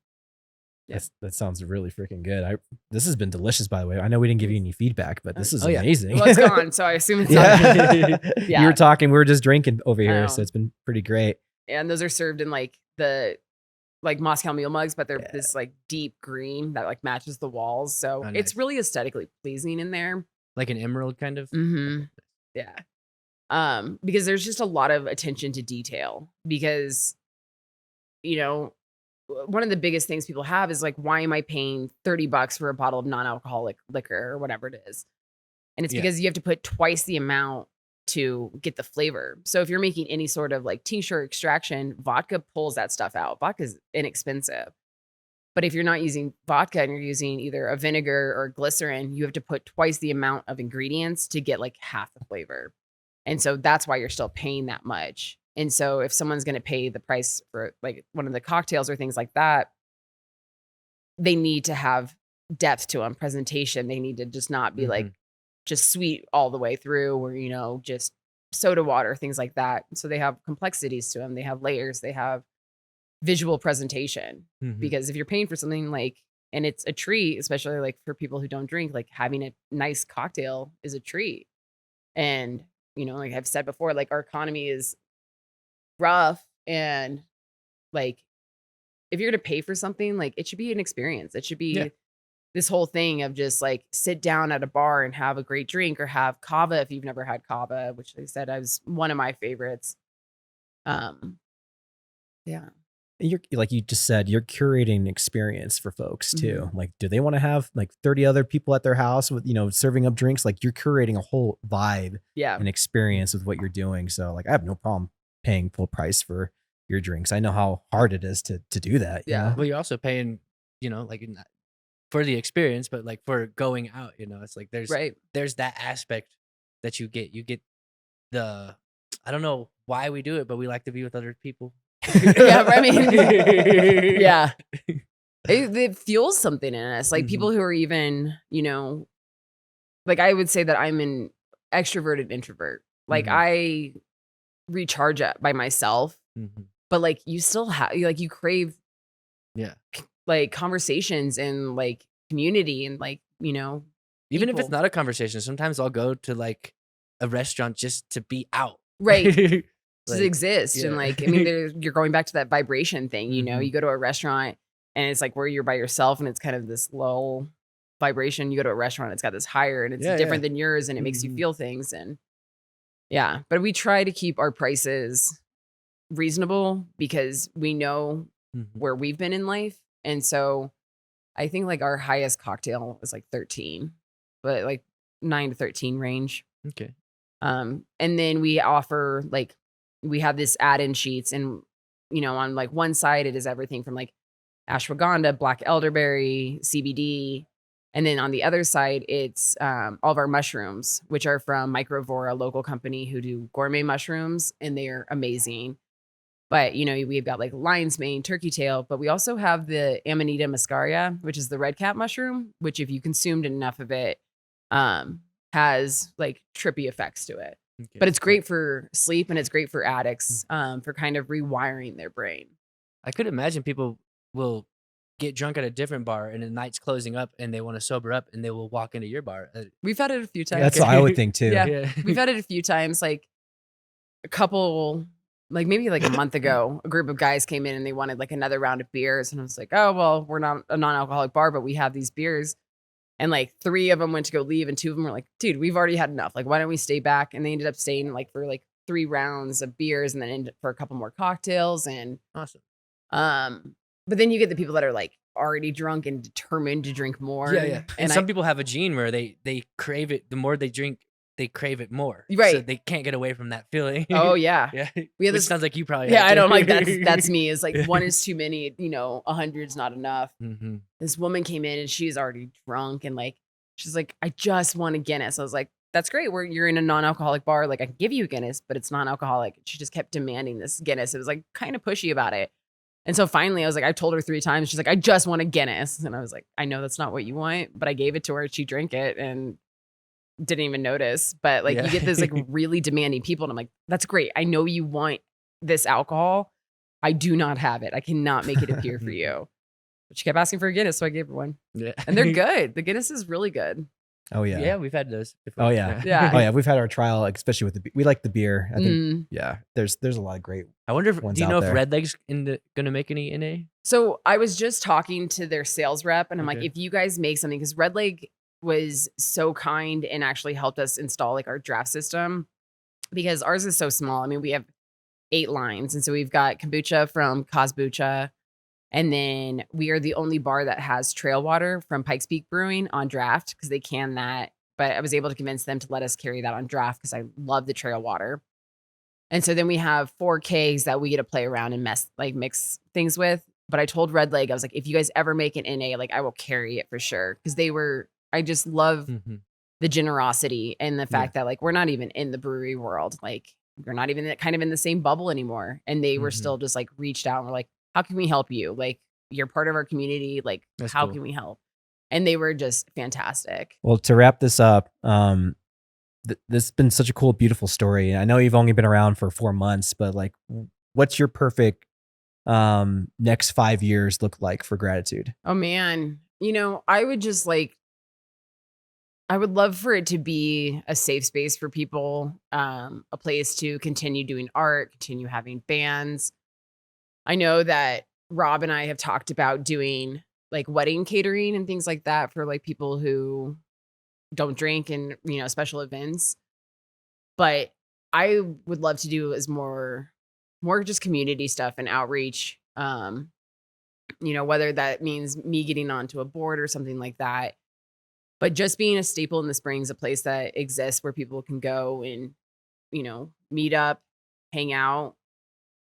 Yeah. That sounds really freaking good. This has been delicious, by the way. I know we didn't give you any feedback, but this is amazing. Well, it's gone, so I assume it's yeah. Yeah. You were talking, we were just drinking over here, so it's been pretty great. And those are served in like the Moscow Mule mugs, but they're this like deep green that like matches the walls. So it's really aesthetically pleasing in there. Like an emerald kind of. Yeah. Because there's just a lot of attention to detail because, you know, one of the biggest things people have is like, why am I paying $30 for a bottle of non-alcoholic liquor or whatever it is? And it's because you have to put twice the amount to get the flavor. So if you're making any sort of like tincture extraction, vodka pulls that stuff out. Vodka is inexpensive. But if you're not using vodka and you're using either a vinegar or glycerin, you have to put twice the amount of ingredients to get like half the flavor. And so that's why you're still paying that much. And so if someone's going to pay the price for like one of the cocktails or things like that, they need to have depth to them, presentation. They need to just not be like just sweet all the way through, or, you know, just soda water, things like that. So they have complexities to them. They have layers. They have visual presentation. Because if you're paying for something like, and it's a treat, especially like for people who don't drink, like having a nice cocktail is a treat. And, you know, like I've said before, like our economy is rough, and like if you're going to pay for something, like it should be an experience. It should be this whole thing of just like sit down at a bar and have a great drink, or have kava if you've never had kava, which I said was one of my favorites. You're, like you just said, you're curating an experience for folks too. Like, do they want to have like 30 other people at their house with, you know, serving up drinks? Like, you're curating a whole vibe and experience with what you're doing. So like, I have no problem paying full price for your drinks. I know how hard it is to do that. You know? Well, you're also paying, you know, like for the experience, but like for going out, you know, it's like there's that aspect that you get the, I don't know why we do it, but we like to be with other people. I mean, it fuels something in us. Like people who are even, you know, like I would say that I'm an extroverted introvert. Like I recharge by myself, but like you still have, like you crave, like conversations and like community and like, you know, even if it's not a conversation, sometimes I'll go to like a restaurant just to be out. Right. Like, to exist. And like, I mean, you're going back to that vibration thing, you know, you go to a restaurant and it's like where you're by yourself and it's kind of this low vibration. You go to a restaurant, it's got this higher and it's different than yours, and it makes you feel things. And but we try to keep our prices reasonable because we know where we've been in life. And so I think like our highest cocktail is like 13, but like 9 to 13 range. Okay. And then we offer like, we have this add-in sheets, and, you know, on like one side, it is everything from like ashwagandha, black elderberry, CBD. And then on the other side, it's all of our mushrooms, which are from Microvora, a local company who do gourmet mushrooms, and they are amazing. But, you know, we've got like lion's mane, turkey tail, but we also have the Amanita muscaria, which is the red cap mushroom, which if you consumed enough of it, has like trippy effects to it. Okay. But it's great for sleep, and it's great for addicts for kind of rewiring their brain. I could imagine people will get drunk at a different bar and the night's closing up and they want to sober up and they will walk into your bar. We've had it a few times. That's what I would think too. We've had it a few times. Like a couple, like maybe like a month ago, a group of guys came in and they wanted like another round of beers. And I was like, oh, well, we're not a non-alcoholic bar, but we have these beers. And like 3 of them went to go leave, and 2 of them were like, dude, we've already had enough. Like, why don't we stay back? And they ended up staying like for like 3 rounds of beers, and then ended for a couple more cocktails. And awesome. But then you get the people that are like already drunk and determined to drink more. And some people have a gene where they crave it. The more they drink, they crave it more. Right. So they can't get away from that feeling. Oh yeah. We have this. Sounds like you probably. Yeah, I don't like that's me. It's like 1 is too many. You know, 100's not enough. This woman came in and she's already drunk, and like she's like, I just want a Guinness. I was like, that's great. You're in a non-alcoholic bar. Like I can give you a Guinness, but it's non-alcoholic. She just kept demanding this Guinness. It was like kind of pushy about it. And so finally I was like, I told her 3 times. She's like, I just want a Guinness. And I was like, I know that's not what you want, but I gave it to her. She drank it and didn't even notice. But like you get this like really demanding people. And I'm like, that's great. I know you want this alcohol. I do not have it. I cannot make it appear for you. But she kept asking for a Guinness, so I gave her one. Yeah. And they're good. The Guinness is really good. Oh yeah. Yeah, we've had those before. Oh yeah. Yeah. Oh yeah. We've had our trial, especially with we like the beer. I think there's a lot of great. I wonder if ones do you know out if there. Red Leg's gonna make any NA? So I was just talking to their sales rep, and I'm like, if you guys make something, because Red Leg was so kind and actually helped us install like our draft system, because ours is so small. I mean, we have 8 lines, and so we've got kombucha from COSBP, And then we are the only bar that has trail water from Pikes Peak Brewing on draft because they can that. But I was able to convince them to let us carry that on draft because I love the trail water. And so then we have 4 kegs that we get to play around and mix things with. But I told Red Leg, I was like, if you guys ever make an NA, like I will carry it for sure. Because I just love the generosity and the fact that like we're not even in the brewery world. Like we're not even kind of in the same bubble anymore. And they were still just like reached out and were like, how can we help you? Like you're part of our community. Like how can we help? And they were just fantastic. Well, to wrap this up, this has been such a cool, beautiful story. I know you've only been around for 4 months, but like, what's your perfect next 5 years look like for Gratitude? Oh man, I would just I would love for it to be a safe space for people, a place to continue doing art, continue having bands. I know that Rob and I have talked about doing like wedding catering and things like that for like people who don't drink and, special events. But I would love to do is more just community stuff and outreach. Whether that means me getting onto a board or something like that. But just being a staple in the Springs, a place that exists where people can go and, meet up, hang out.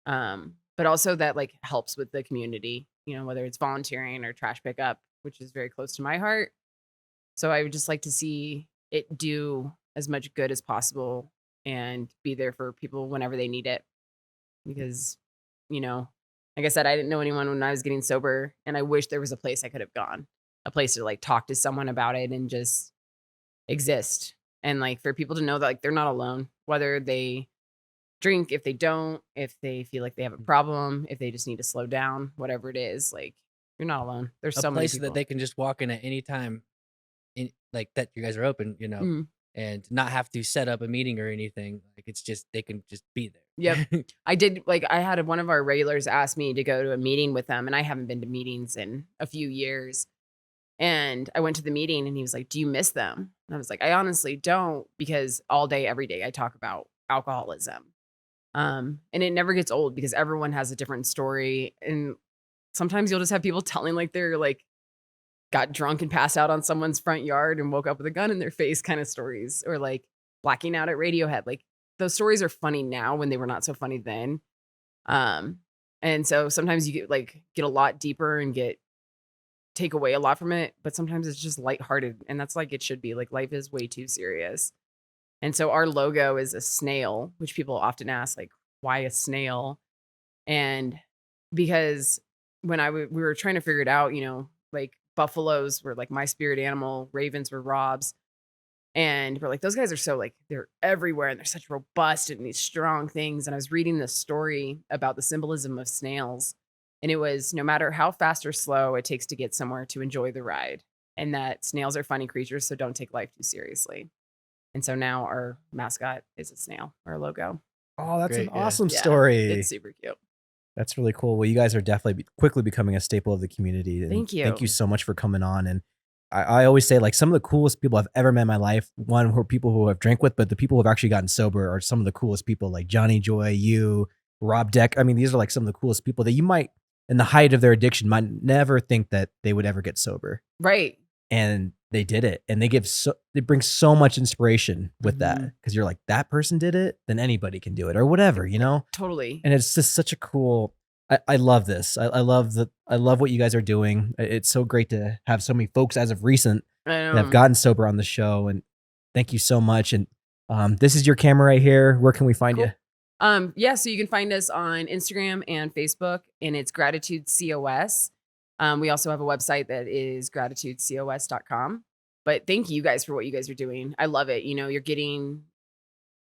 But also that like helps with the community, whether it's volunteering or trash pickup, which is very close to my heart. So I would just like to see it do as much good as possible and be there for people whenever they need it. Because, like I said, I didn't know anyone when I was getting sober, and I wish there was a place I could have gone, a place to like talk to someone about it and just exist. And like for people to know that like they're not alone, whether they drink, if they don't, if they feel like they have a problem, if they just need to slow down, whatever it is, like you're not alone. There's so many people that they can just walk in at any time, in like that you guys are open, and not have to set up a meeting or anything. Like it's just they can just be there. Yep. I had one of our regulars ask me to go to a meeting with them, and I haven't been to meetings in a few years. And I went to the meeting and he was like, do you miss them? And I was like, I honestly don't, because all day, every day I talk about alcoholism. And it never gets old because everyone has a different story. And sometimes you'll just have people telling like they're like got drunk and passed out on someone's front yard and woke up with a gun in their face kind of stories, or like blacking out at Radiohead. Like those stories are funny now when they were not so funny then. And so sometimes you get a lot deeper and take away a lot from it, but sometimes it's just lighthearted, and that's like it should be. Like life is way too serious. And so our logo is a snail, which people often ask, like, why a snail? And because when we were trying to figure it out, like buffaloes were like my spirit animal, ravens were Rob's. And we're like, those guys are so like, they're everywhere and they're such robust and these strong things. And I was reading this story about the symbolism of snails. And it was no matter how fast or slow it takes to get somewhere, to enjoy the ride. And that snails are funny creatures, so don't take life too seriously. And so now our mascot is a snail, our logo. Oh, that's Great, an yeah. awesome Yeah, story. It's super cute. That's really cool. Well, you guys are definitely quickly becoming a staple of the community. And Thank you. Thank you so much for coming on. And I always say, like, some of the coolest people I've ever met in my life, one were people who I've drank with, but the people who have actually gotten sober are some of the coolest people, like Johnny Joy, you, Rob Deck. I mean, these are like some of the coolest people that you might, in the height of their addiction, might never think that they would ever get sober. Right. And they did it. And they bring so much inspiration with that. Because you're like, that person did it, then anybody can do it, or whatever, Totally. And it's just such a cool, I love this. I love what you guys are doing. It's so great to have so many folks as of recent that have gotten sober on the show. And thank you so much. And this is your camera right here. Where can we find you? So you can find us on Instagram and Facebook, and it's Gratitude COS. We also have a website that is gratitudecos.com. But thank you guys for what you guys are doing. I love it. You're getting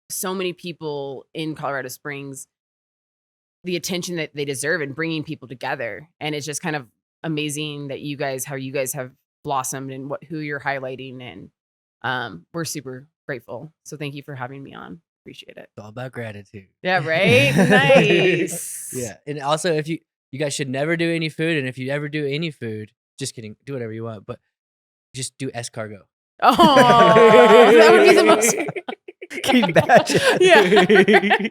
so many people in Colorado Springs the attention that they deserve and bringing people together. And it's just kind of amazing that how you guys have blossomed and who you're highlighting. And we're super grateful. So thank you for having me on. Appreciate it. It's all about gratitude. Yeah, right? Nice. Yeah. And also, if you guys should never do any food. And if you ever do any food, just kidding, do whatever you want, but just do escargot. Oh, that would be the most. Keep that. Yeah.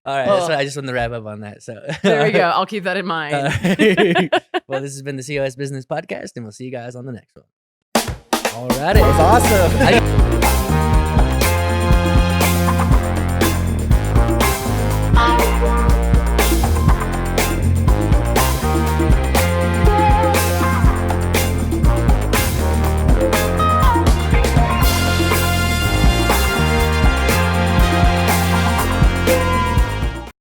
All right, that's what I just wanted to wrap up on that. So There we go. I'll keep that in mind. Well, this has been the COS Business Podcast, and we'll see you guys on the next one. All right, That was awesome.